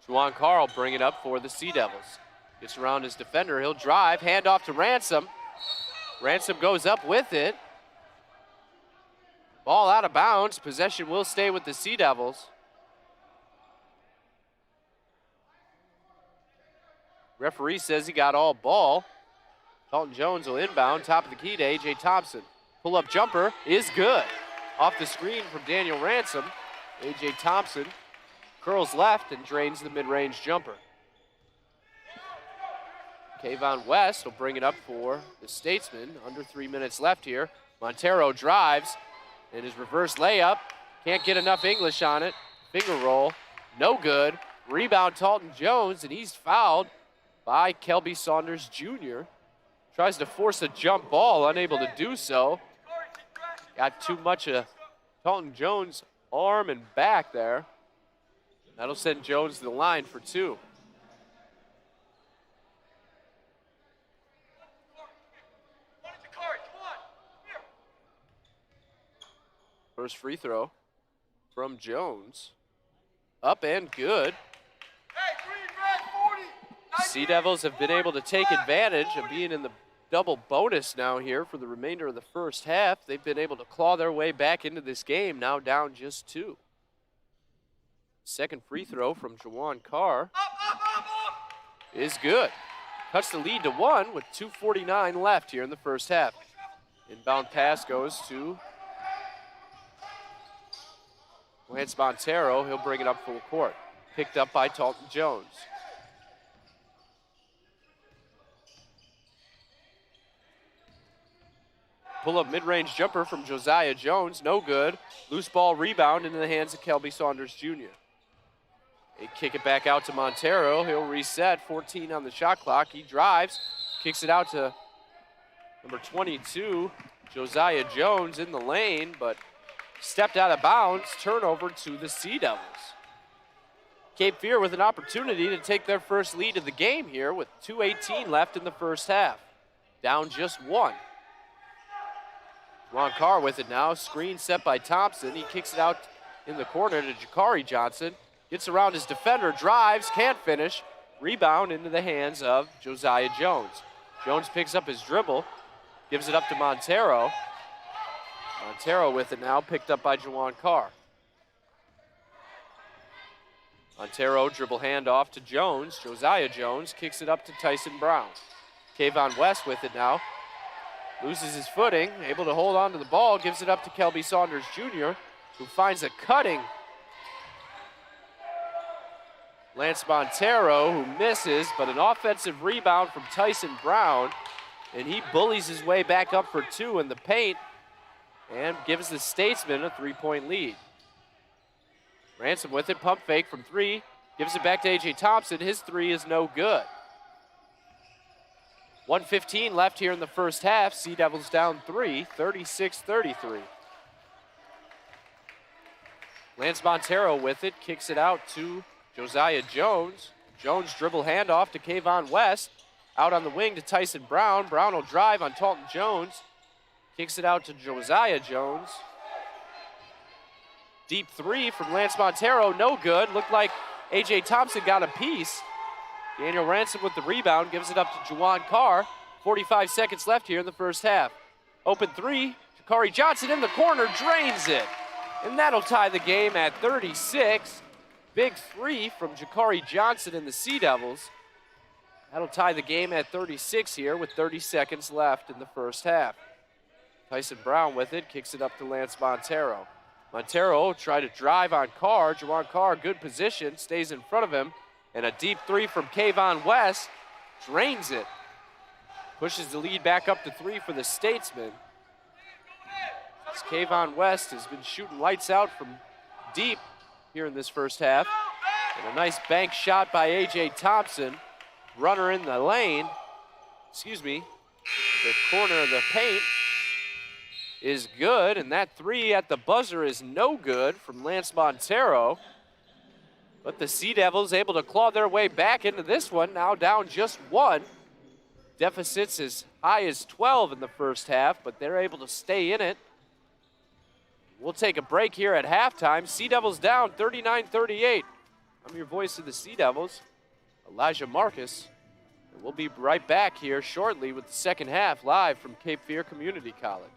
Speaker 1: Juwan Carr will bring it up for the Sea Devils. Gets around his defender, he'll drive, hand off to Ransom. Ransom goes up with it. Ball out of bounds, possession will stay with the Sea Devils. Referee says he got all ball. Talton Jones will inbound, top of the key to A.J. Thompson. Pull-up jumper is good. Off the screen from Daniel Ransom. A.J. Thompson curls left and drains the mid-range jumper. Kayvon West will bring it up for the Statesman. Under 3 minutes left here. Montero drives, and his reverse layup. Can't get enough English on it. Finger roll, no good. Rebound Talton Jones, and he's fouled by Kelby Saunders Jr. Tries to force a jump ball, unable to do so. Got too much of Taunton Jones' arm and back there. That'll send Jones to the line for 2. First free throw from Jones. Up and good. Sea Devils have been able to take advantage of being in the double bonus now here for the remainder of the first half. They've been able to claw their way back into this game, now down just 2. Second free throw from Jawan Carr is good. Cuts the lead to 1 with 2:49 left here in the first half. Inbound pass goes to Lance Montero. He'll bring it up full court. Picked up by Taunton Jones. Pull-up mid-range jumper from Josiah Jones, no good. Loose ball rebound into the hands of Kelby Saunders Jr. They kick it back out to Montero. He'll reset, 14 on the shot clock. He drives, kicks it out to number 22, Josiah Jones in the lane, but stepped out of bounds. Turnover to the Sea Devils. Cape Fear with an opportunity to take their first lead of the game here with 2:18 left in the first half. Down just 1. Ron Carr with it now. Screen set by Thompson. He kicks it out in the corner to Jakari Johnson. Gets around his defender, drives, can't finish. Rebound into the hands of Josiah Jones. Jones picks up his dribble, gives it up to Montero. Montero with it now, picked up by Jawan Carr. Montero dribble handoff to Jones. Josiah Jones kicks it up to Tyson Brown. Kayvon West with it now. Loses his footing, able to hold on to the ball, gives it up to Kelby Saunders Jr., who finds a cutting Lance Montero, who misses, but an offensive rebound from Tyson Brown, and he bullies his way back up for 2 in the paint and gives the Statesmen a 3-point lead. Ransom with it, pump fake from 3, gives it back to A.J. Thompson. His 3 is no good. 1:15 left here in the first half. Sea Devils down 3, 36-33. Lance Montero with it, kicks it out to Josiah Jones. Jones dribble handoff to Kayvon West. Out on the wing to Tyson Brown. Brown will drive on Taunton Jones. Kicks it out to Josiah Jones. Deep 3 from Lance Montero, no good. Looked like A.J. Thompson got a piece. Daniel Ransom with the rebound, gives it up to Jawan Carr. 45 seconds left here in the first half. Open 3, Jakari Johnson in the corner, drains it. And that'll tie the game at 36. Big 3 from Jakari Johnson and the Sea Devils. That'll tie the game at 36 here with 30 seconds left in the first half. Tyson Brown with it, kicks it up to Lance Montero. Montero tried to drive on Carr. Jawan Carr, good position, stays in front of him. And a deep 3 from Kayvon West, drains it. Pushes the lead back up to 3 for the Statesmen. As Kayvon West has been shooting lights out from deep here in this first half. And a nice bank shot by A.J. Thompson. Runner in the lane. The corner of the paint is good. And that 3 at the buzzer is no good from Lance Montero. But the Sea Devils able to claw their way back into this one, now down just 1. Deficits as high as 12 in the first half, but they're able to stay in it. We'll take a break here at halftime. Sea Devils down 39-38. I'm your voice of the Sea Devils, Elijah Marcus. And we'll be right back here shortly with the second half live from Cape Fear Community College.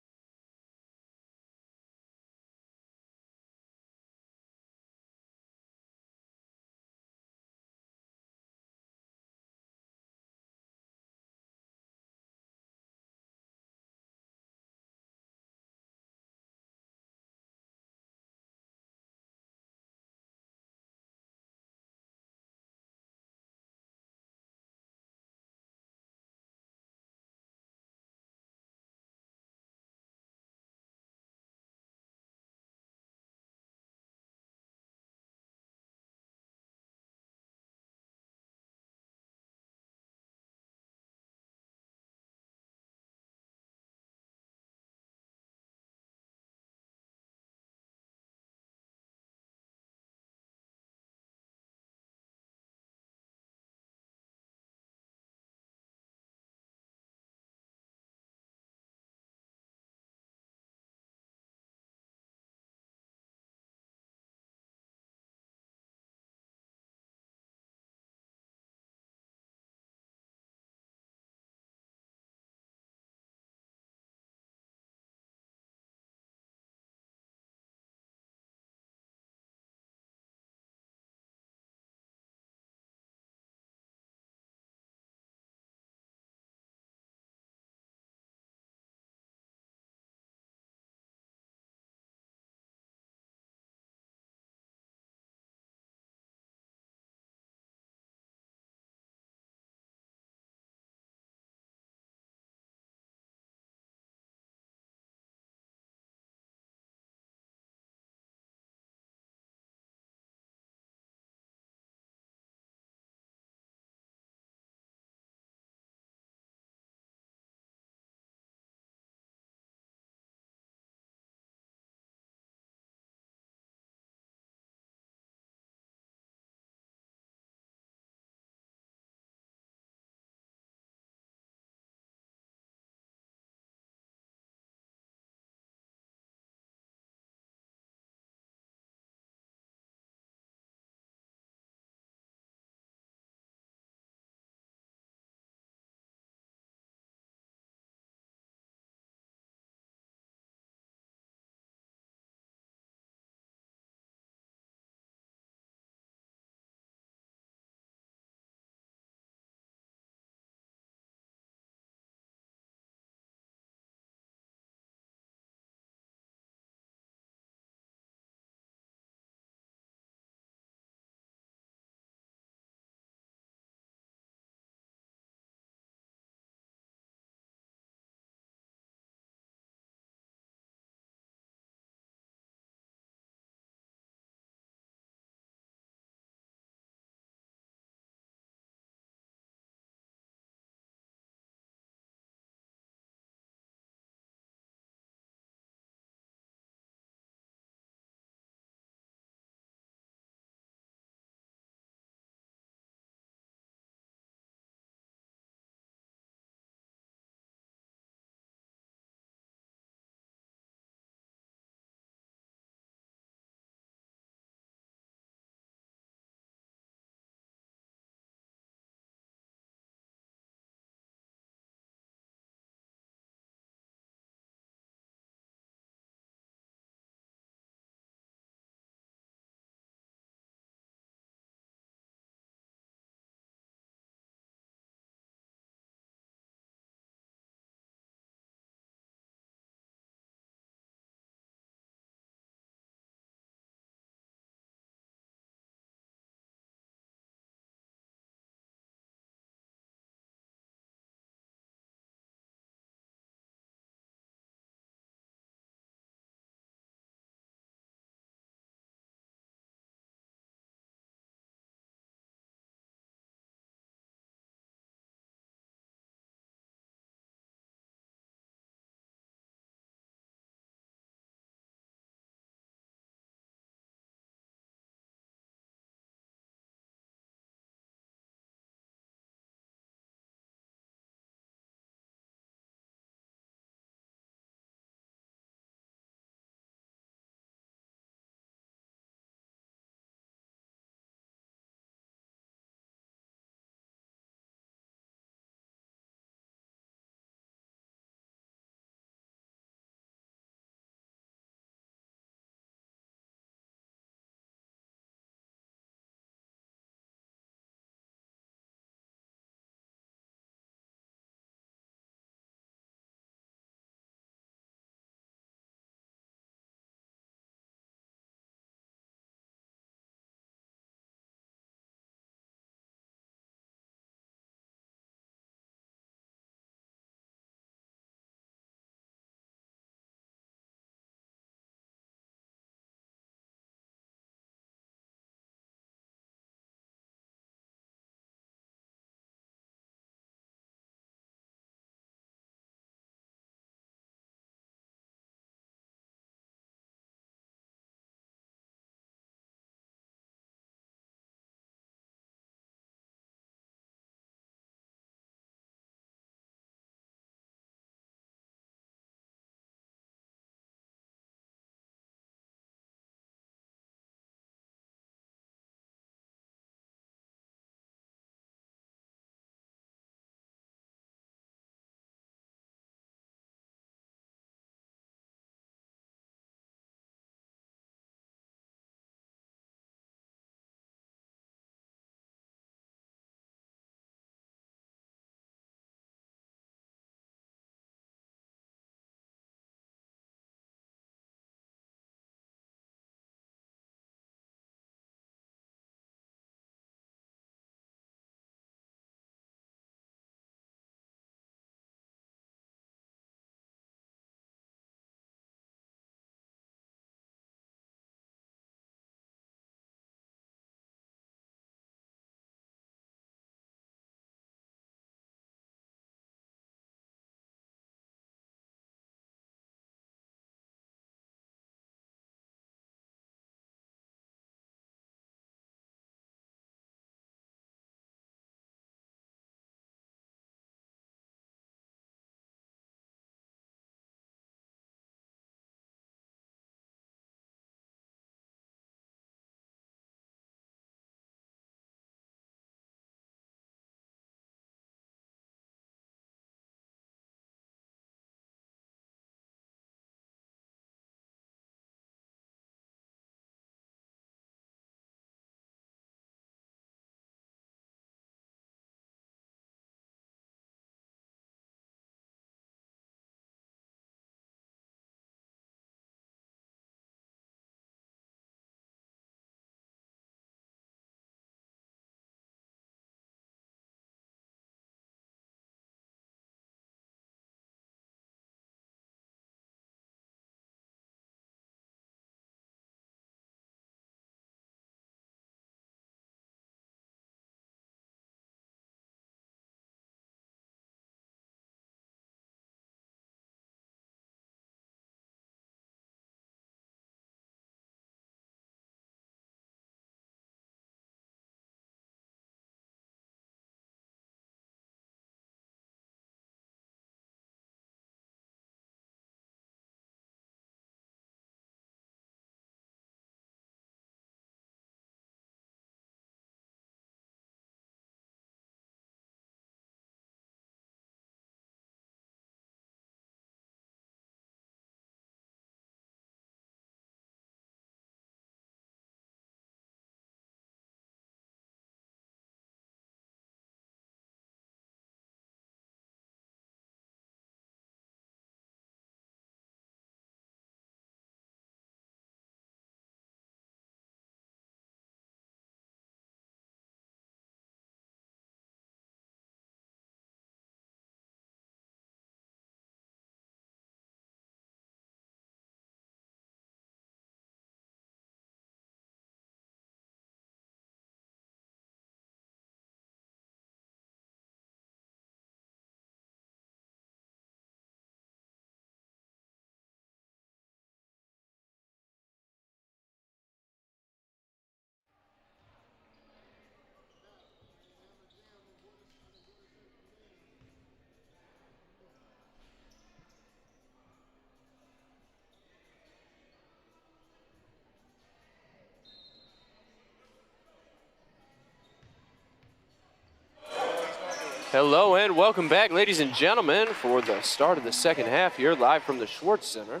Speaker 1: Hello and welcome back, ladies and gentlemen, for the start of the second half here, live from the Schwartz Center.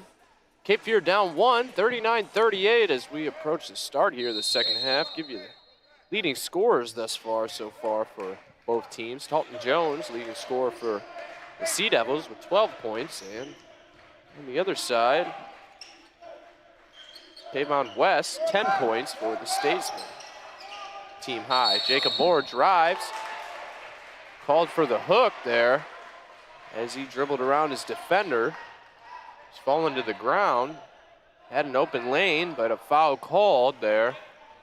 Speaker 1: Cape Fear down 1, 39-38 as we approach the start here of the second half. Give you the leading scorers thus far so far for both teams. Talton Jones, leading scorer for the Sea Devils with 12 points. And on the other side, Kayvon West, 10 points for the Statesmen. Team high. Jacob Moore drives. Called for the hook there as he dribbled around his defender. He's fallen to the ground. Had an open lane, but a foul called there.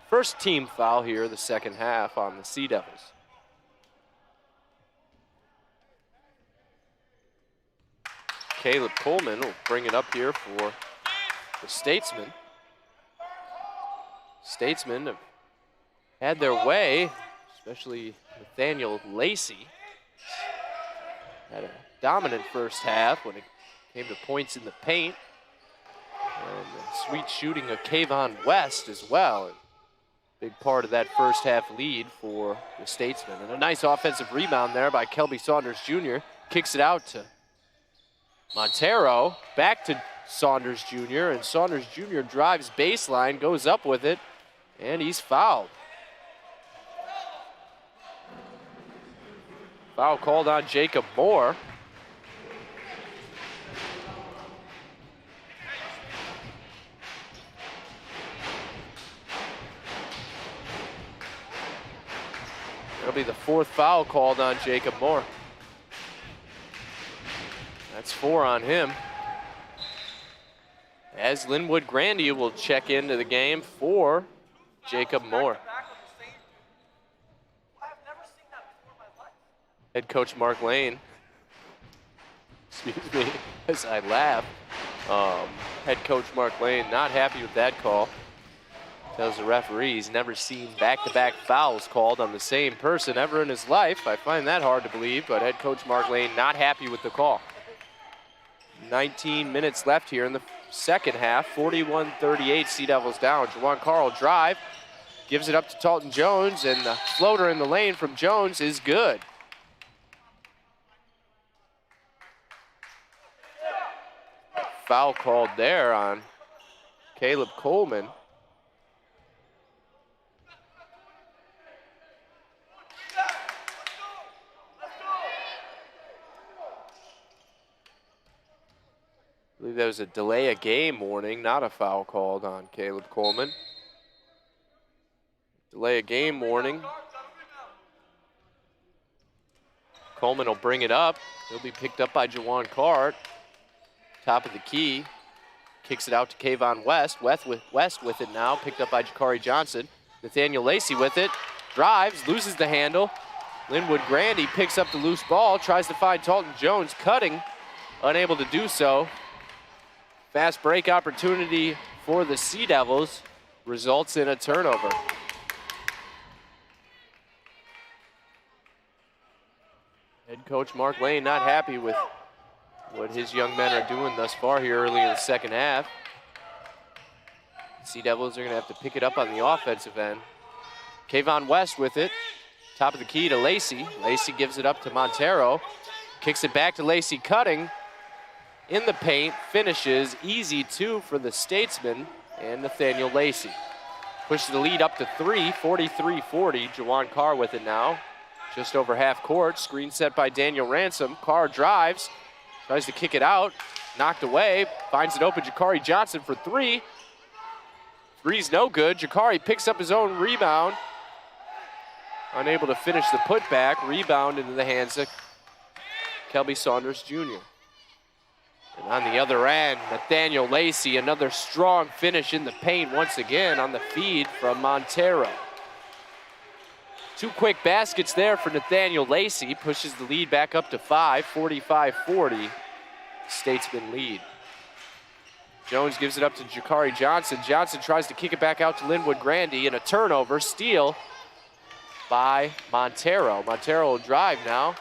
Speaker 1: First team foul here, the second half on the Sea Devils. Caleb Coleman will bring it up here for the Statesmen. Statesmen have had their way, especially Nathaniel Lacey. Had a dominant first half when it came to points in the paint. And the sweet shooting of Kayvon West as well. Big part of that first half lead for the Statesmen. And a nice offensive rebound there by Kelby Saunders Jr. Kicks it out to Montero. Back to Saunders Jr. And Saunders Jr. drives baseline, goes up with it, and he's fouled. Foul called on Jacob Moore. That'll be the fourth foul called on Jacob Moore. That's 4 on him. As Linwood Grandy will check into the game for Jacob Moore. Head coach Mark Lane, excuse me, as I laugh. Head coach Mark Lane not happy with that call. Tells the referee he's never seen back-to-back fouls called on the same person ever in his life. I find that hard to believe, but head coach Mark Lane not happy with the call. 19 minutes left here in the second half. 41-38, Sea Devils down. Jawan Carl drive, gives it up to Talton Jones, and the floater in the lane from Jones is good. Foul called there on Caleb Coleman. I believe that was a delay of game warning, not a foul called on Caleb Coleman. Delay of game warning. Coleman will bring it up. He'll be picked up by Jawan Carr. Top of the key, kicks it out to Kayvon West. West with it now, picked up by Jakari Johnson. Nathaniel Lacey with it, drives, loses the handle. Linwood Grandy picks up the loose ball, tries to find Talton Jones cutting, unable to do so. Fast break opportunity for the Sea Devils, results in a turnover. Head coach Mark Lane not happy with what his young men are doing thus far here early in the second half. Sea Devils are going to have to pick it up on the offensive end. Kayvon West with it. Top of the key to Lacey. Lacey gives it up to Montero. Kicks it back to Lacey cutting. In the paint, finishes. Easy 2 for the Statesman and Nathaniel Lacey. Pushes the lead up to 3, 43-40. Jawan Carr with it now. Just over half court. Screen set by Daniel Ransom. Carr drives. Tries to kick it out, knocked away, finds it open, Jakari Johnson for 3. Three's no good. Jakari picks up his own rebound. Unable to finish the putback. Rebound into the hands of Kelby Saunders Jr. And on the other end, Nathaniel Lacey, another strong finish in the paint once again on the feed from Montero. 2 quick baskets there for Nathaniel Lacey. Pushes the lead back up to 5, 45-40. Statesman lead. Jones gives it up to Jakari Johnson. Johnson tries to kick it back out to Linwood Grandy, and a turnover, steal by Montero. Montero will drive now.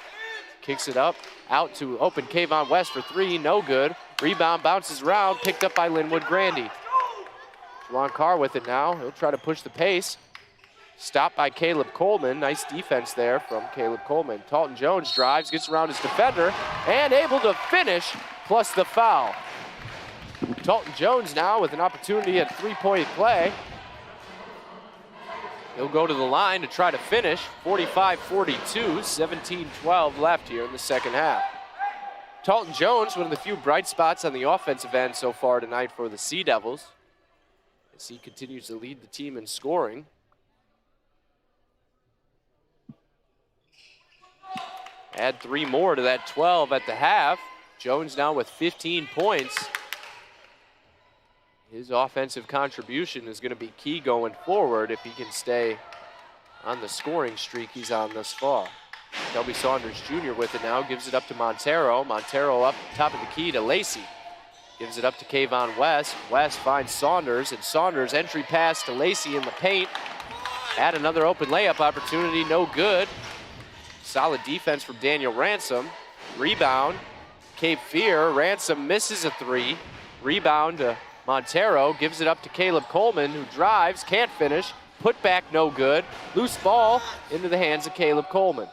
Speaker 1: Kicks it up, out to open Kayvon West for 3, no good. Rebound bounces around, picked up by Linwood Grandy. Juwan Carr with it now. He'll try to push the pace. Stopped by Caleb Coleman. Nice defense there from Caleb Coleman. Talton Jones drives, gets around his defender, and able to finish, plus the foul. Talton Jones now with an opportunity at three-point play. He'll go to the line to try to finish. 45-42, 17-12 left here in the second half. Talton Jones, one of the few bright spots on the offensive end so far tonight for the Sea Devils, as he continues to lead the team in scoring. Add 3 more to that 12 at the half. Jones now with 15 points. His offensive contribution is going to be key going forward if he can stay on the scoring streak he's on thus far. Kelby Saunders Jr. with it now, gives it up to Montero. Montero up top of the key to Lacey. Gives it up to Kayvon West. West finds Saunders, and Saunders entry pass to Lacey in the paint. Add another open layup opportunity, no good. Solid defense from Daniel Ransom. Rebound, Cape Fear. Ransom misses a 3. Rebound to Montero, gives it up to Caleb Coleman, who drives, can't finish. Put back, no good. Loose ball into the hands of Caleb Coleman.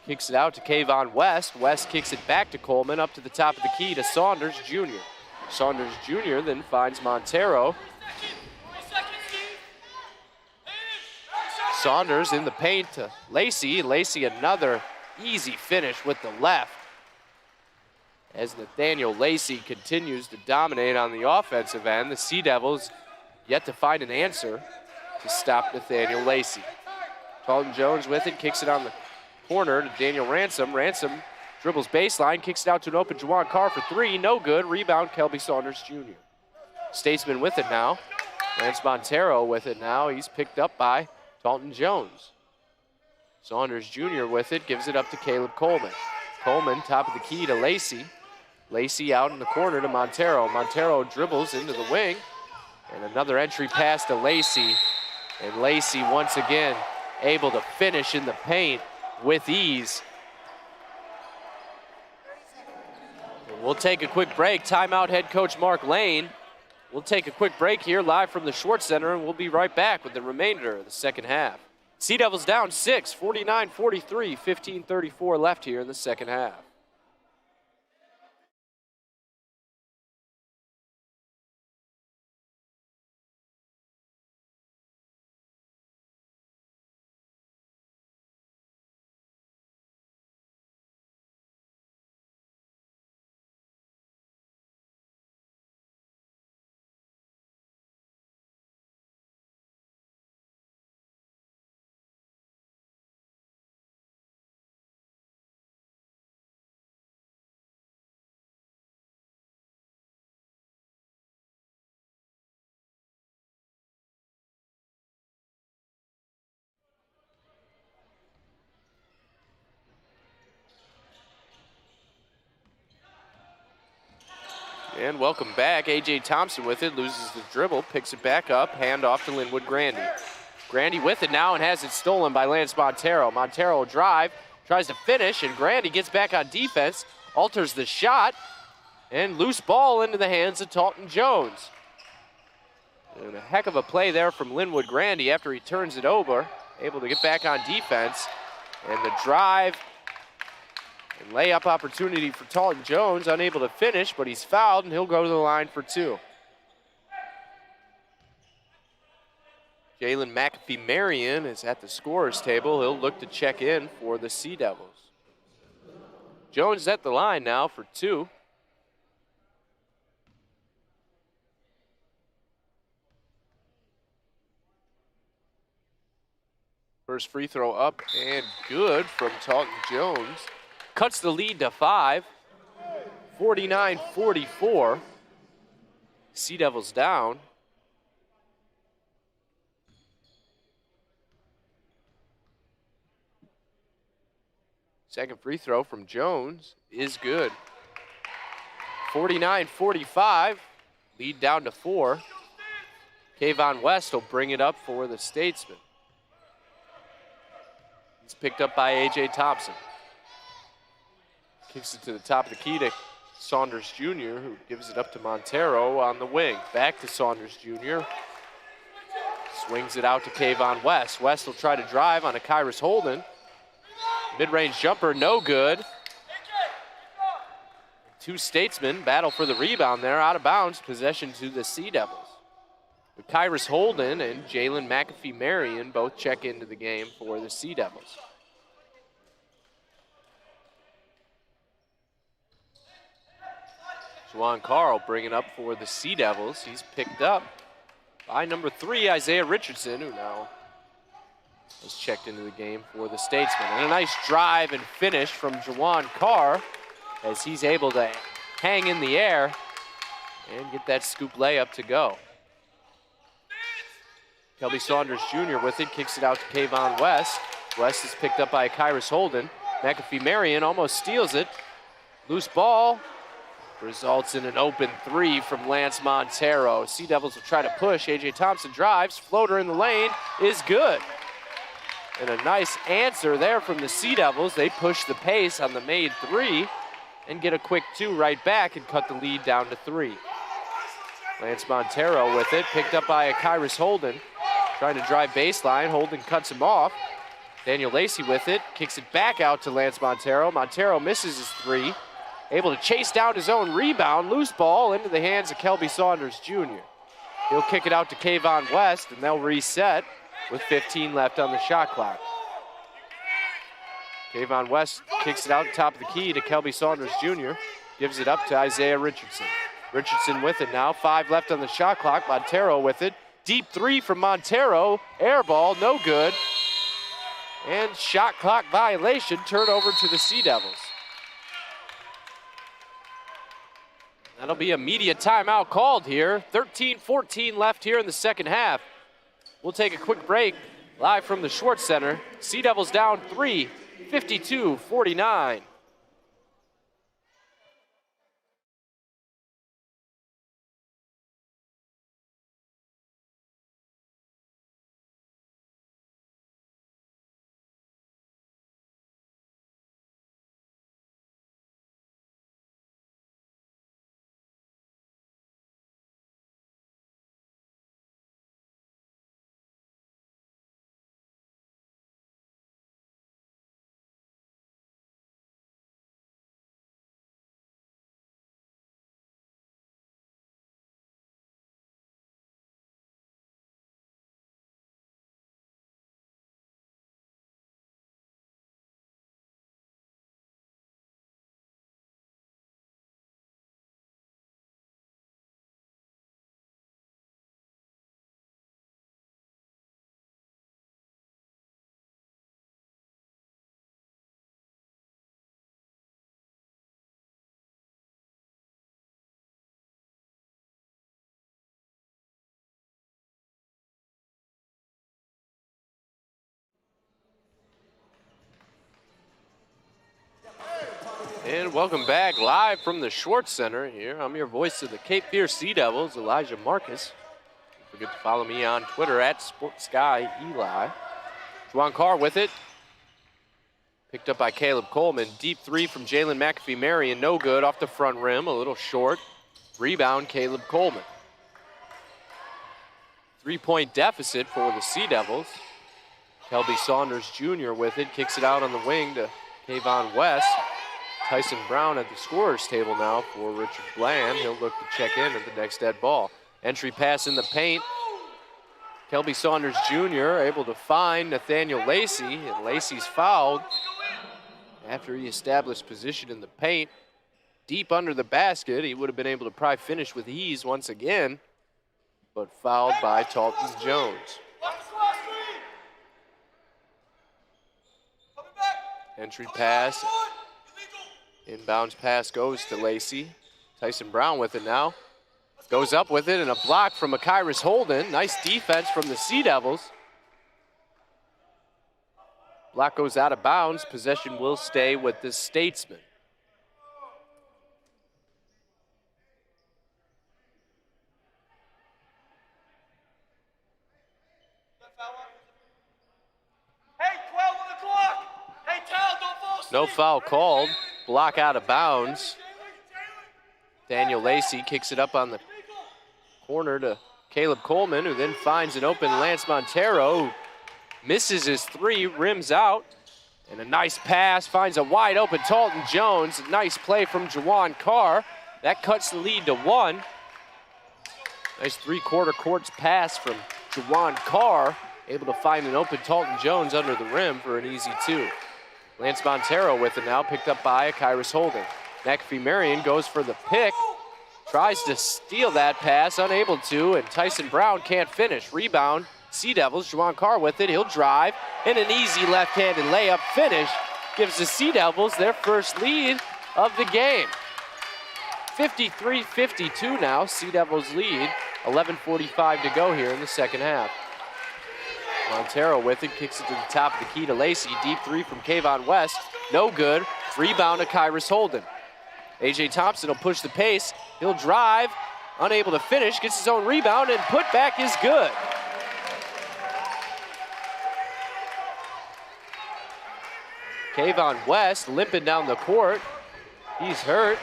Speaker 1: Kicks it out to Kayvon West. West kicks it back to Coleman, up to the top of the key to Saunders Jr. Saunders Jr. then finds Montero. Saunders in the paint to Lacey. Lacey another easy finish with the left, as Nathaniel Lacey continues to dominate on the offensive end. The Sea Devils yet to find an answer to stop Nathaniel Lacey. Talton Jones with it, kicks it on the corner to Daniel Ransom. Ransom dribbles baseline, kicks it out to an open Juwan Carr for 3, no good. Rebound, Kelby Saunders Jr. Statesman with it now. Lance Montero with it now. He's picked up by Talton Jones. Saunders Jr. with it, gives it up to Caleb Coleman. Coleman, top of the key to Lacey. Lacey out in the corner to Montero. Montero dribbles into the wing, and another entry pass to Lacey. And Lacey once again able to finish in the paint with ease. And we'll take a quick break. Timeout head coach Mark Lane. We'll take a quick break here live from the Schwartz Center, and we'll be right back with the remainder of the second half. Sea Devils down 6, 49-43, 15:34 left here in the second half. And welcome back. A.J. Thompson with it, loses the dribble, picks it back up, hand off to Linwood Grandy. Grandy with it now and has it stolen by Lance Montero. Montero will drive, tries to finish, and Grandy gets back on defense, alters the shot, and loose ball into the hands of Talton Jones. And a heck of a play there from Linwood Grandy after he turns it over, able to get back on defense. And the drive and layup opportunity for Talton Jones, unable to finish, but he's fouled, and he'll go to the line for 2. Jalen McAfee-Marion is at the scorer's table. He'll look to check in for the Sea Devils. Jones at the line now for 2. First free throw up and good from Talton Jones. Cuts the lead to 5, 49-44. Sea Devils down. Second free throw from Jones is good. 49-45, lead down to 4. Kayvon West will bring it up for the Statesman. He's picked up by A.J. Thompson. Kicks it to the top of the key to Saunders Jr., who gives it up to Montero on the wing. Back to Saunders Jr. Swings it out to Kayvon West. West will try to drive on a Kyrus Holden. Mid-range jumper, no good. Two Statesmen battle for the rebound there, out of bounds, possession to the Sea Devils. Kyrus Holden and Jalen McAfee-Marion both check into the game for the Sea Devils. Juwan Carl bringing up for the Sea Devils. He's picked up by number 3, Isaiah Richardson, who now has checked into the game for the Statesmen. And a nice drive and finish from Juwan Carr as he's able to hang in the air and get that scoop layup to go. Kelby Saunders Jr. with it, kicks it out to Kayvon West. West is picked up by Kyrus Holden. McAfee-Marion almost steals it. Loose ball results in an open 3 from Lance Montero. Sea Devils will try to push. A.J. Thompson drives, floater in the lane is good. And a nice answer there from the Sea Devils. They push the pace on the made 3 and get a quick 2 right back and cut the lead down to 3. Lance Montero with it, picked up by Kyrus Holden. Trying to drive baseline, Holden cuts him off. Daniel Lacey with it, kicks it back out to Lance Montero. Montero misses his 3. Able to chase down his own rebound, loose ball into the hands of Kelby Saunders Jr. He'll kick it out to Kayvon West, and they'll reset with 15 left on the shot clock. Kayvon West kicks it out top of the key to Kelby Saunders Jr. Gives it up to Isaiah Richardson. Richardson with it now, 5 left on the shot clock. Montero with it. Deep 3 from Montero, air ball, no good. And shot clock violation, turnover to the Sea Devils. That'll be a media timeout called here. 13-14 left here in the second half. We'll take a quick break live from the Schwartz Center. Sea Devils down 3, 52-49. And welcome back live from the Schwartz Center here. I'm your voice of the Cape Fear Sea Devils, Elijah Marcus. Don't forget to follow me on Twitter at SportsGuyEli. Juwan Carr with it. Picked up by Caleb Coleman. Deep 3 from Jalen McAfee-Marion. No good off the front rim, a little short. Rebound, Caleb Coleman. 3-point deficit for the Sea Devils. Kelby Saunders Jr. with it. Kicks it out on the wing to Kayvon West. Tyson Brown at the scorer's table now for Richard Bland. He'll look to check in at the next dead ball. Entry pass in the paint. Kelby Saunders Jr. able to find Nathaniel Lacey, and Lacey's fouled after he established position in the paint. Deep under the basket, he would have been able to probably finish with ease once again, but fouled by Talton Jones. Entry pass. Inbounds pass goes to Lacey. Tyson Brown with it now. Goes up with it and a block from Kyrus Holden. Nice defense from the Sea Devils. Block goes out of bounds. Possession will stay with the Statesmen.
Speaker 2: Hey, 12 on the clock. Hey, Tal, don't fall asleep.
Speaker 1: No foul called. Block out of bounds. Daniel Lacey kicks it up on the corner to Caleb Coleman, who then finds an open Lance Montero, who misses his three, rims out. And a nice pass, finds a wide open Talton Jones. Nice play from Jawan Carr. That cuts the lead to 1. Nice three-quarter courts pass from Jawan Carr, able to find an open Talton Jones under the rim for an easy 2. Lance Montero with it now, picked up by Kyrus Holden. McAfee Marion goes for the pick, tries to steal that pass, unable to, and Tyson Brown can't finish. Rebound, Sea Devils, Jawan Carr with it, he'll drive, and an easy left-handed layup finish gives the Sea Devils their first lead of the game. 53-52 now, Sea Devils lead, 11:45 to go here in the second half. Montero with it, kicks it to the top of the key to Lacey, deep three from Kayvon West, no good, rebound to Kyrus Holden. A.J. Thompson will push the pace, he'll drive, unable to finish, gets his own rebound, and put back is good. Kayvon West limping down the court. He's hurt.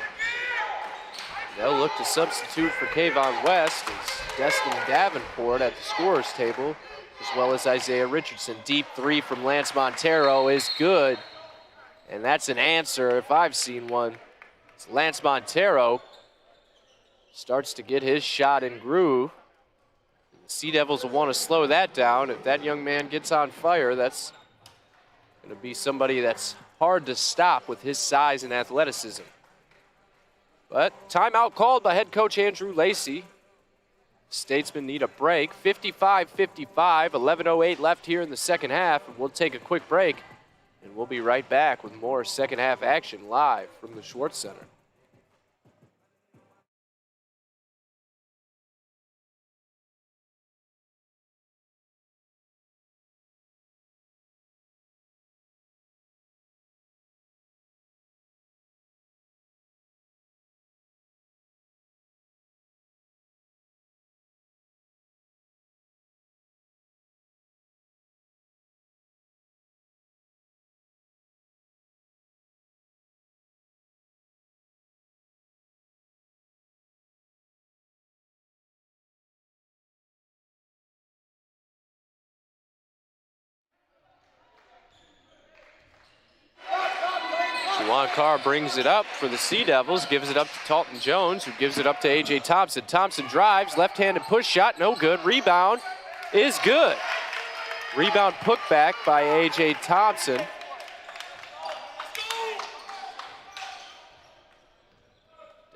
Speaker 1: They'll look to substitute for Kayvon West as Destin Davenport at the scorer's table, as well as Isaiah Richardson. Deep three from Lance Montero is good. And that's an answer if I've seen one. It's Lance Montero starts to get his shot in groove. The Sea Devils will want to slow that down. If that young man gets on fire, that's going to be somebody that's hard to stop with his size and athleticism. But timeout called by head coach Andrew Lacey. Statesmen need a break. 55-55, 11:08 left here in the second half. And we'll take a quick break, and we'll be right back with more second half action live from the Schwartz Center. Jawan Carr brings it up for the Sea Devils, gives it up to Talton Jones, who gives it up to A.J. Thompson. Thompson drives, left-handed push shot, no good. Rebound is good. Rebound put back by A.J. Thompson.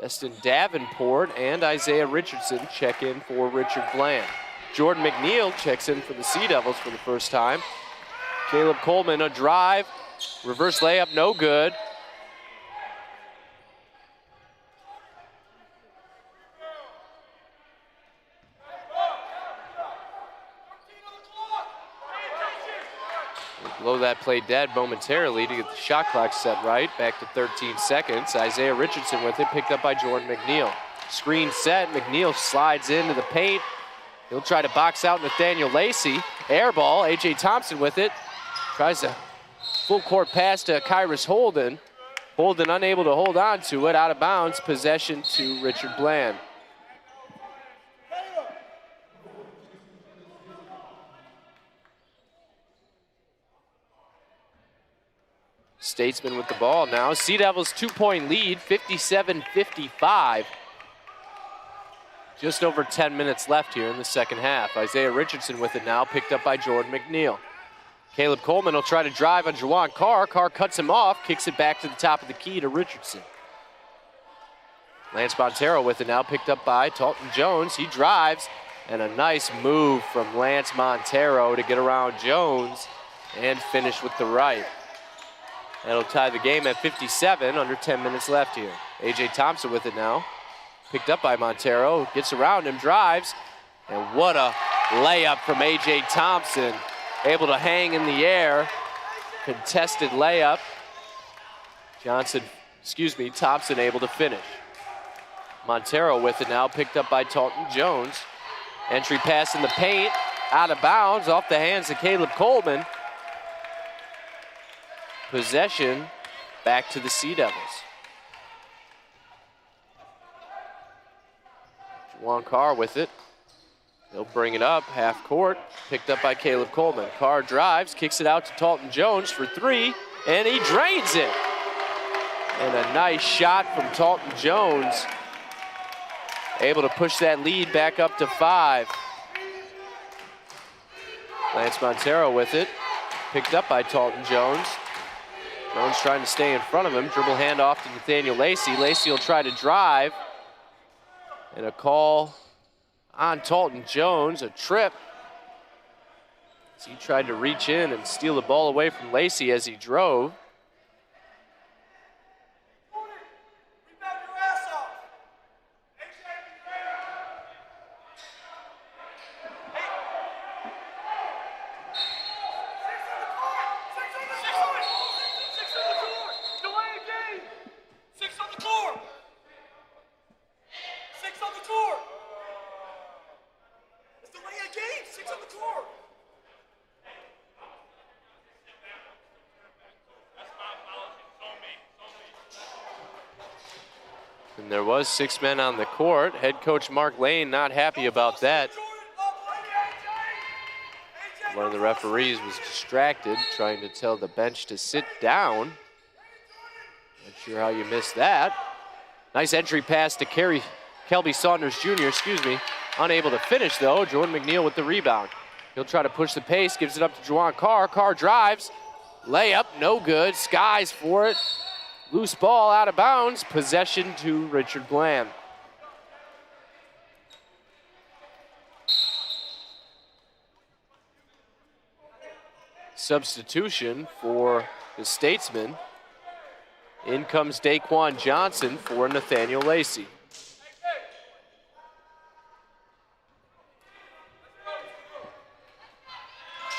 Speaker 1: Destin Davenport and Isaiah Richardson check in for Richard Bland. Jordan McNeil checks in for the Sea Devils for the first time. Caleb Coleman, a drive, reverse layup, no good. Blow that play dead momentarily to get the shot clock set right. Back to 13 seconds. Isaiah Richardson with it, picked up by Jordan McNeil. Screen set, McNeil slides into the paint. He'll try to box out Nathaniel Lacey. Air ball, A.J. Thompson with it. Tries a full court pass to Kyrus Holden. Holden unable to hold on to it, out of bounds. Possession to Richard Bland. Statesman with the ball now. Sea Devils 2-point lead, 57-55. Just over 10 minutes left here in the second half. Isaiah Richardson with it now, picked up by Jordan McNeil. Caleb Coleman will try to drive on Jawan Carr. Carr cuts him off, kicks it back to the top of the key to Richardson. Lance Montero with it now, picked up by Talton Jones. He drives, and a nice move from Lance Montero to get around Jones and finish with the right. That'll tie the game at 57, under 10 minutes left here. A.J. Thompson with it now. Picked up by Montero, gets around him, drives, and what a layup from A.J. Thompson. Able to hang in the air. Contested layup. Thompson able to finish. Montero with it now, picked up by Talton Jones. Entry pass in the paint, out of bounds, off the hands of Caleb Coleman. Possession back to the Sea Devils. Jawan Carr with it. He'll bring it up, half court, picked up by Caleb Coleman. Carr drives, kicks it out to Talton Jones for three, and he drains it. And a nice shot from Talton Jones. Able to push that lead back up to 5. Lance Montero with it, picked up by Talton Jones. Jones trying to stay in front of him, dribble handoff to Nathaniel Lacey. Lacey will try to drive, and a call on Talton Jones, a trip. As he tried to reach in and steal the ball away from Lacey as he drove. And there was 6 men on the court. Head coach Mark Lane not happy about that. One of the referees was distracted, trying to tell the bench to sit down. Not sure how you missed that. Nice entry pass to Kelby Saunders Jr., Unable to finish though. Jordan McNeil with the rebound. He'll try to push the pace, gives it up to Juwan Carr. Carr drives, layup, no good. Skies for it. Loose ball out of bounds, possession to Richard Bland. Substitution for the Statesman. In comes Daquan Johnson for Nathaniel Lacey.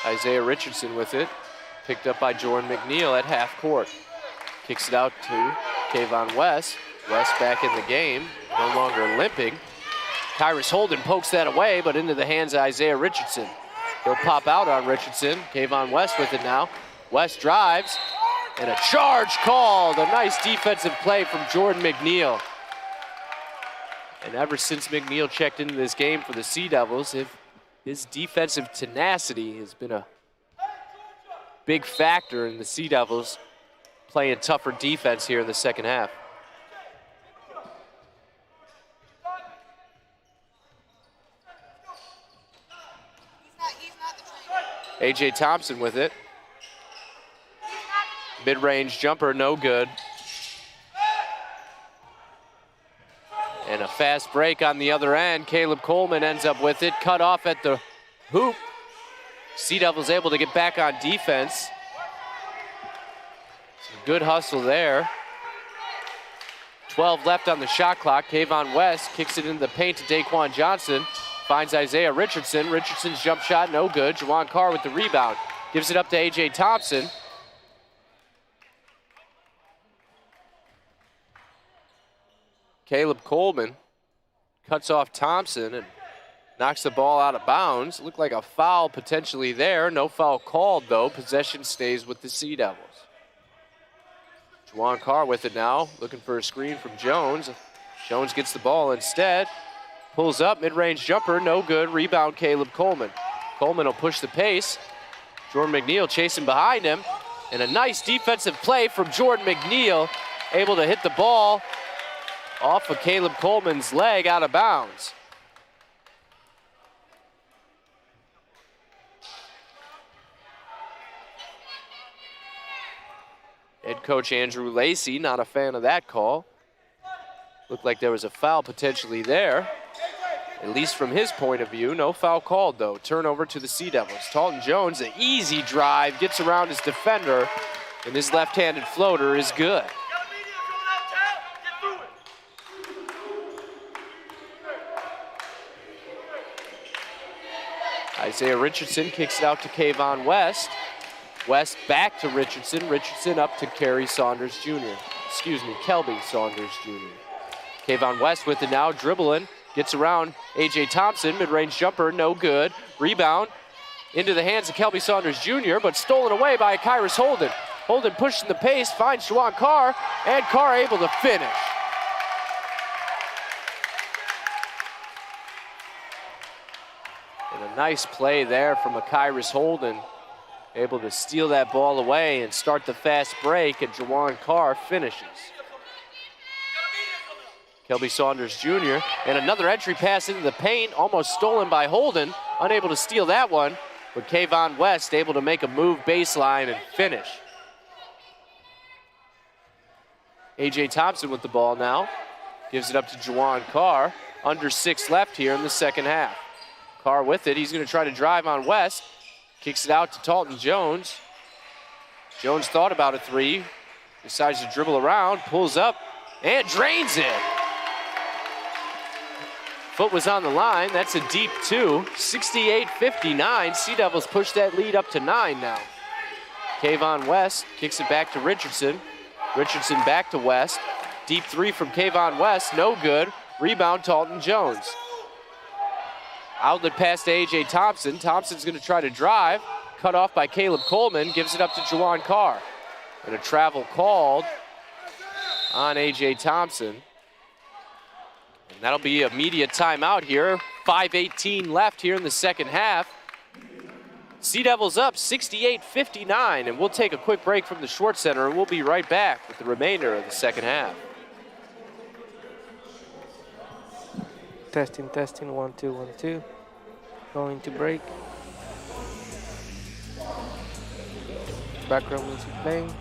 Speaker 1: Isaiah Richardson with it, picked up by Jordan McNeil at half court. Kicks it out to Kayvon West. West back in the game, no longer limping. Tyrus Holden pokes that away, but into the hands of Isaiah Richardson. He'll pop out on Richardson. Kayvon West with it now. West drives, and a charge called. A nice defensive play from Jordan McNeil. And ever since McNeil checked into this game for the Sea Devils, his defensive tenacity has been a big factor in the Sea Devils playing tougher defense here in the second half. A.J. Thompson with it. Mid-range jumper, no good. And a fast break on the other end. Caleb Coleman ends up with it, cut off at the hoop. Sea Devils able to get back on defense. Some good hustle there. 12 left on the shot clock. Kayvon West kicks it into the paint to Daquan Johnson. Finds Isaiah Richardson. Richardson's jump shot, no good. Juwan Carr with the rebound. Gives it up to A.J. Thompson. Caleb Coleman cuts off Thompson and knocks the ball out of bounds. Looked like a foul potentially there. No foul called though. Possession stays with the Sea Devils. Juwan Carr with it now, looking for a screen from Jones. Jones gets the ball instead. Pulls up, mid-range jumper, no good. Rebound, Caleb Coleman. Coleman will push the pace. Jordan McNeil chasing behind him. And a nice defensive play from Jordan McNeil, able to hit the ball off of Caleb Coleman's leg out of bounds. Head coach Andrew Lacey, not a fan of that call. Looked like there was a foul potentially there. At least from his point of view, no foul called though. Turnover to the Sea Devils. Talton Jones, an easy drive, gets around his defender, and his left-handed floater is good. Isaiah Richardson kicks it out to Kayvon West. West back to Richardson. Richardson up to Kelby Saunders Jr. Kayvon West with it now, dribbling. Gets around A.J. Thompson, mid-range jumper, no good. Rebound into the hands of Kelby Saunders Jr., but stolen away by Kyrus Holden. Holden pushing the pace, finds Juwan Carr, and Carr able to finish. And a nice play there from Akyrus Holden. Able to steal that ball away and start the fast break, and Jawan Carr finishes. Kelby Saunders Jr. and another entry pass into the paint, almost stolen by Holden. Unable to steal that one, but Kayvon West able to make a move baseline and finish. A.J. Thompson with the ball now. Gives it up to Jawan Carr. Under 6 left here in the second half. Carr with it. He's going to try to drive on West. Kicks it out to Talton Jones. Jones thought about a 3. Decides to dribble around. Pulls up and drains it. Foot was on the line. That's a deep 2. 68-59. Sea Devils push that lead up to 9 now. Kayvon West kicks it back to Richardson. Richardson back to West. Deep 3 from Kayvon West. No good. Rebound Talton Jones. Outlet pass to A.J. Thompson. Thompson's going to try to drive. Cut off by Caleb Coleman. Gives it up to Jawan Carr. And a travel called on A.J. Thompson. And that'll be a media timeout here. 5:18 left here in the second half. Sea Devils up 68-59. And we'll take a quick break from the Schwartz Center, and we'll be right back with the remainder of the second half.
Speaker 4: Testing, testing, 1, 2, 1, 2. Going to break. Background music playing.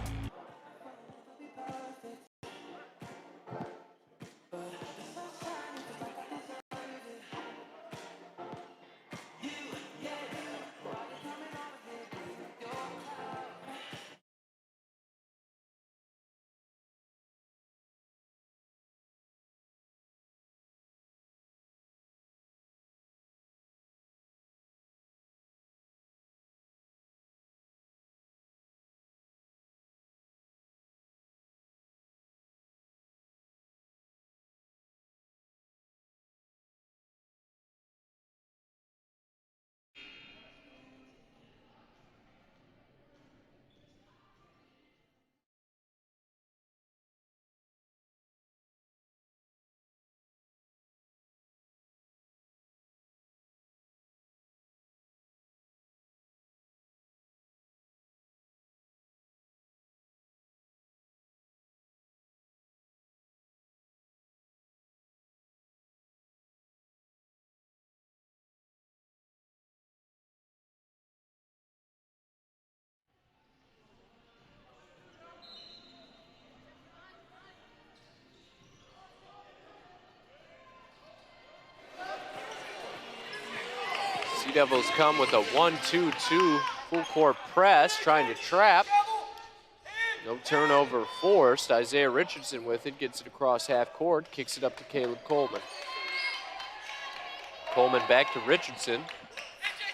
Speaker 1: Sea Devils come with a 1-2-2 full court press, trying to trap. No turnover forced. Isaiah Richardson with it, gets it across half court, kicks it up to Caleb Coleman. Coleman back to Richardson.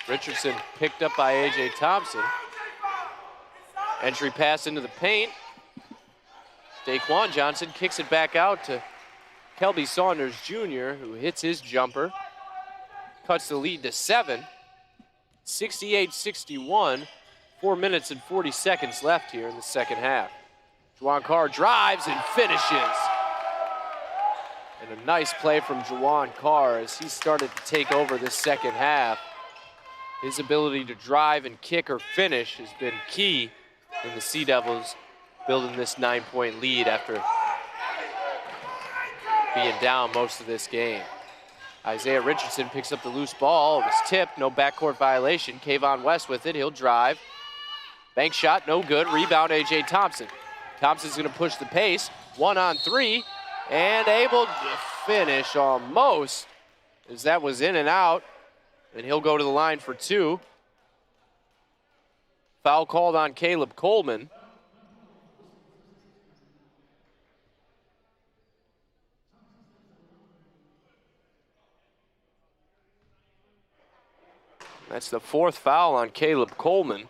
Speaker 1: Richardson picked up by A.J. Thompson. Entry pass into the paint. Daquan Johnson kicks it back out to Kelby Saunders Jr., who hits his jumper. Cuts the lead to 7. 68-61. 4 minutes and 40 seconds left here in the second half. Jawan Carr drives and finishes. And a nice play from Jawan Carr as he started to take over this second half. His ability to drive and kick or finish has been key in the Sea Devils building this 9-point lead after being down most of this game. Isaiah Richardson picks up the loose ball. It was tipped, no backcourt violation. Kayvon West with it, he'll drive. Bank shot, no good. Rebound, A.J. Thompson. Thompson's gonna push the pace. 1-on-3, and able to finish almost, as that was in and out. And he'll go to the line for 2. Foul called on Caleb Coleman. That's the 4th foul on Caleb Coleman.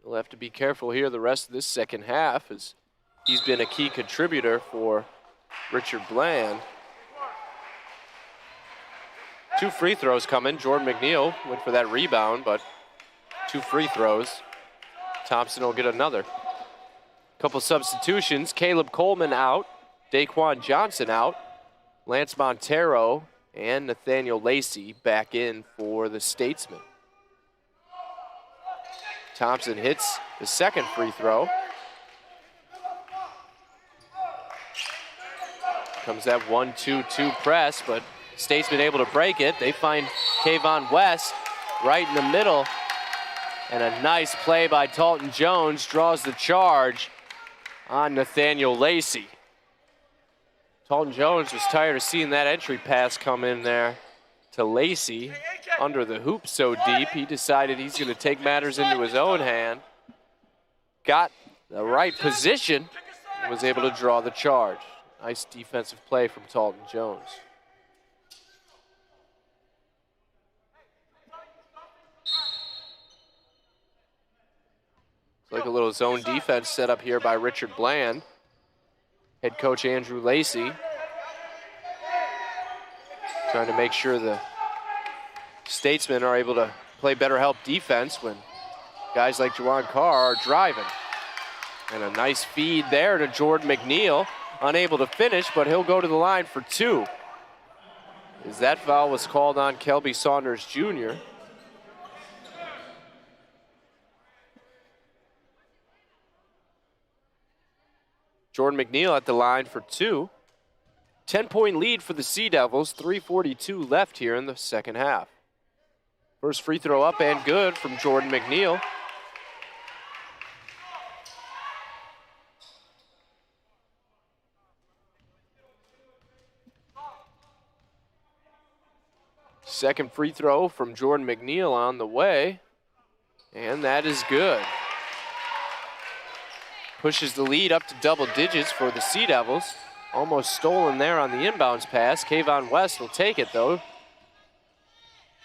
Speaker 1: He'll have to be careful here the rest of this second half, as he's been a key contributor for Richard Bland. 2 free throws coming. Jordan McNeil went for that rebound, but 2 free throws. Thompson will get another. Couple substitutions. Caleb Coleman out. Daquan Johnson out. Lance Montero And Nathaniel Lacey back in for the Statesman. Thompson hits the second free throw. Comes that 1-2-2 press, but Statesman able to break it. They find Kayvon West right in the middle. And a nice play by Talton Jones draws the charge on Nathaniel Lacey. Talton Jones was tired of seeing that entry pass come in there to Lacey under the hoop so deep. He decided he's going to take matters into his own hand. Got the right position and was able to draw the charge. Nice defensive play from Talton Jones. It's like a little zone defense set up here by Richard Bland. Head coach Andrew Lacey trying to make sure the Statesmen are able to play better help defense when guys like Juwan Carr are driving. And a nice feed there to Jordan McNeil. Unable to finish, but he'll go to the line for 2. As that foul was called on Kelby Saunders Jr. Jordan McNeil at the line for 2. 10-point lead for the Sea Devils, 3:42 left here in the second half. First free throw up and good from Jordan McNeil. Second free throw from Jordan McNeil on the way, and that is good. Pushes the lead up to double digits for the Sea Devils. Almost stolen there on the inbounds pass. Kayvon West will take it though.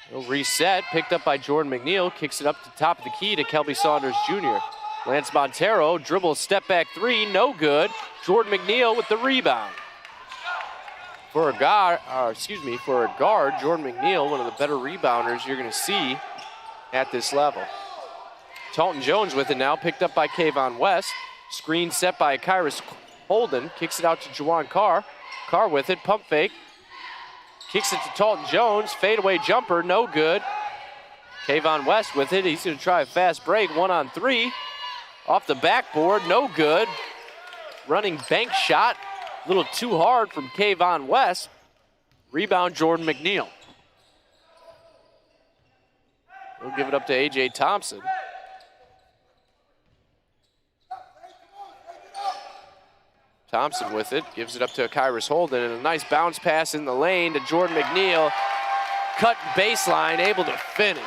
Speaker 1: He'll reset, picked up by Jordan McNeil, kicks it up to top of the key to Kelby Saunders Jr. Lance Montero dribbles, step back 3, no good. Jordan McNeil with the rebound. For a guard, Jordan McNeil, one of the better rebounders you're going to see at this level. Talton Jones with it now, picked up by Kayvon West. Screen set by Kyrus Holden, kicks it out to Juwan Carr. Carr with it, pump fake. Kicks it to Talton Jones, fadeaway jumper, no good. Kayvon West with it, he's going to try a fast break, 1-on-3. Off the backboard, no good. Running bank shot. A little too hard from Kayvon West. Rebound Jordan McNeil. We'll give it up to A.J. Thompson. Thompson with it, gives it up to Kyrus Holden, and a nice bounce pass in the lane to Jordan McNeil. Cut baseline, able to finish.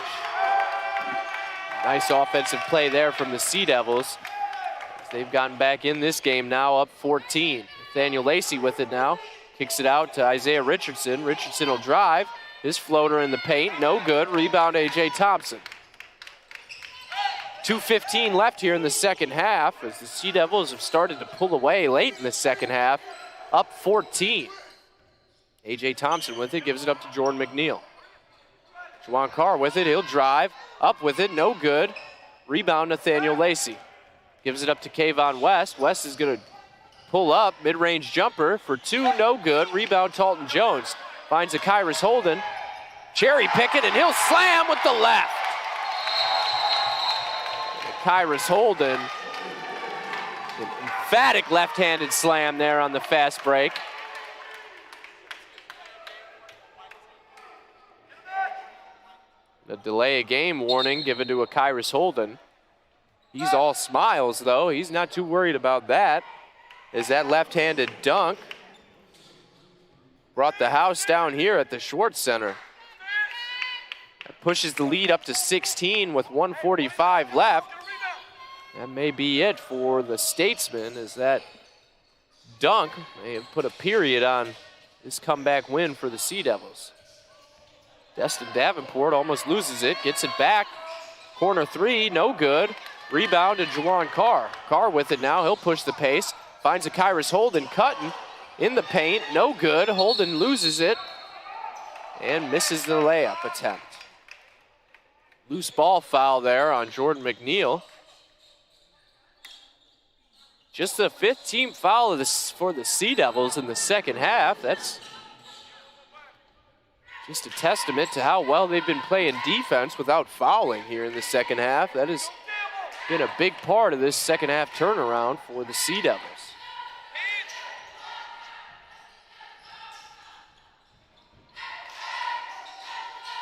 Speaker 1: Nice offensive play there from the Sea Devils. They've gotten back in this game now, up 14. Nathaniel Lacey with it now. Kicks it out to Isaiah Richardson. Richardson will drive. His floater in the paint, no good. Rebound A.J. Thompson. 2:15 left here in the second half as the Sea Devils have started to pull away late in the second half. Up 14. A.J. Thompson with it, gives it up to Jordan McNeil. Juwan Carr with it, he'll drive. Up with it, no good. Rebound Nathaniel Lacey. Gives it up to Kayvon West. West is going to pull up, mid-range jumper for 2, no good. Rebound Talton Jones. Finds a Kyrus Holden. Cherry pick it, and he'll slam with the left. Kyrus Holden, an emphatic left-handed slam there on the fast break. The delay of game warning given to a Kyrus Holden. He's all smiles, though. He's not too worried about that, as that left-handed dunk brought the house down here at the Schwartz Center. That pushes the lead up to 16 with 1:45 left. That may be it for the Statesmen, as that dunk may have put a period on this comeback win for the Sea Devils. Destin Davenport almost loses it, gets it back. Corner 3, no good. Rebound to Juwan Carr. Carr with it now, he'll push the pace. Finds a Kyrus Holden cutting in the paint, no good. Holden loses it and misses the layup attempt. Loose ball foul there on Jordan McNeil. Just the 5th team foul for the Sea Devils in the second half. That's Just a testament to how well they've been playing defense without fouling here in the second half. That has been a big part of this second half turnaround for the Sea Devils.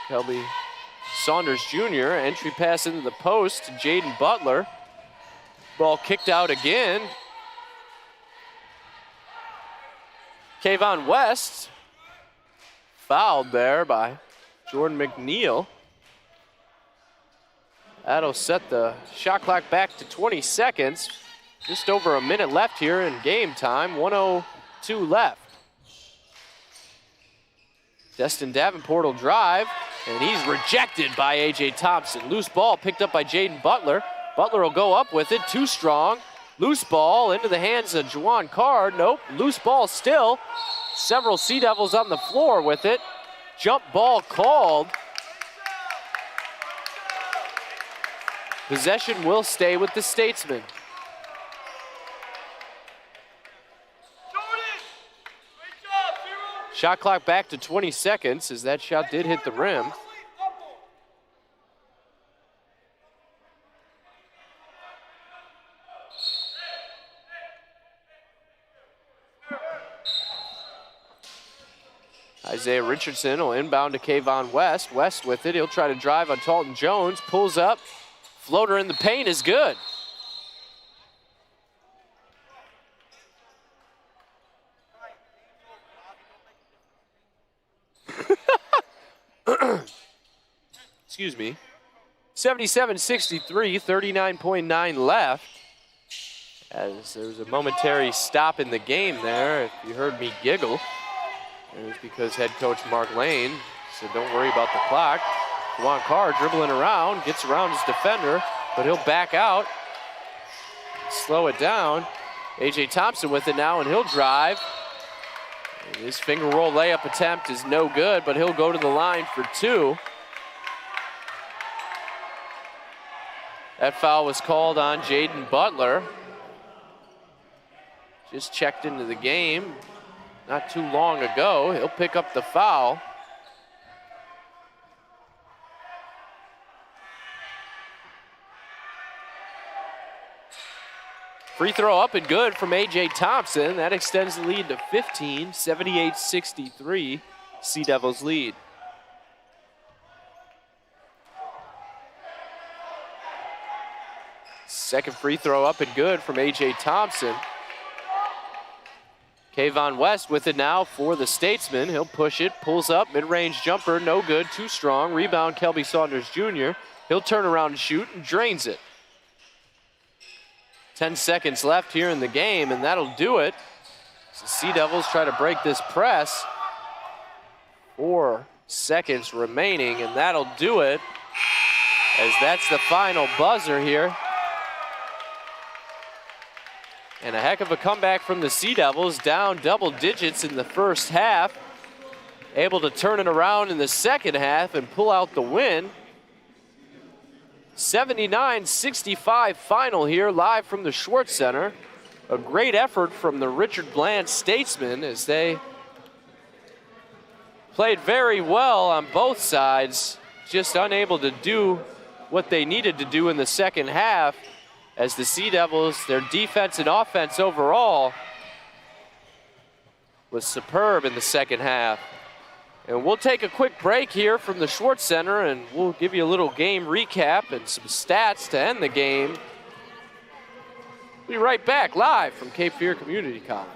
Speaker 1: Kelby Saunders Jr., entry pass into the post to Jaden Butler. Ball kicked out again. Kayvon West fouled there by Jordan McNeil. That'll set the shot clock back to 20 seconds. Just over a minute left here in game time, 1:02 left. Destin Davenport will drive, and he's rejected by A.J. Thompson. Loose ball picked up by Jaden Butler. Butler will go up with it, too strong. Loose ball into the hands of Juwan Card. Nope, loose ball still. Several Sea Devils on the floor with it. Jump ball called. Possession will stay with the Statesmen. Shot clock back to 20 seconds as that shot did hit the rim. Isaiah Richardson will inbound to Kayvon West. West with it, he'll try to drive on Talton Jones, pulls up, floater in the paint is good. Excuse me. 77-63, 39.9 left. As there was a momentary stop in the game there, if you heard me giggle. It was because head coach Mark Lane said, don't worry about the clock. Juwan Carr dribbling around, gets around his defender, but he'll back out, slow it down. A.J. Thompson with it now, and he'll drive. And his finger roll layup attempt is no good, but he'll go to the line for two. That foul was called on Jaden Butler. Just checked into the game not too long ago. He'll pick up the foul. Free throw up and good from A.J. Thompson. That extends the lead to 15, 78-63, Sea Devils lead. Second free throw up and good from A.J. Thompson. Kayvon West with it now for the Statesman. He'll push it, pulls up, mid-range jumper, no good, too strong. Rebound, Kelby Saunders Jr. He'll turn around and shoot and drains it. 10 seconds left here in the game, and that'll do it. So Sea Devils try to break this press. 4 seconds remaining, and that'll do it, as that's the final buzzer here. And a heck of a comeback from the Sea Devils, down double digits in the first half. Able to turn it around in the second half and pull out the win. 79-65 final here, live from the Schwartz Center. A great effort from the Richard Bland Statesmen as they played very well on both sides, just unable to do what they needed to do in the second half, as the Sea Devils, their defense and offense overall was superb in the second half. And we'll take a quick break here from the Schwartz Center, and we'll give you a little game recap and some stats to end the game. We'll be right back live from Cape Fear Community College.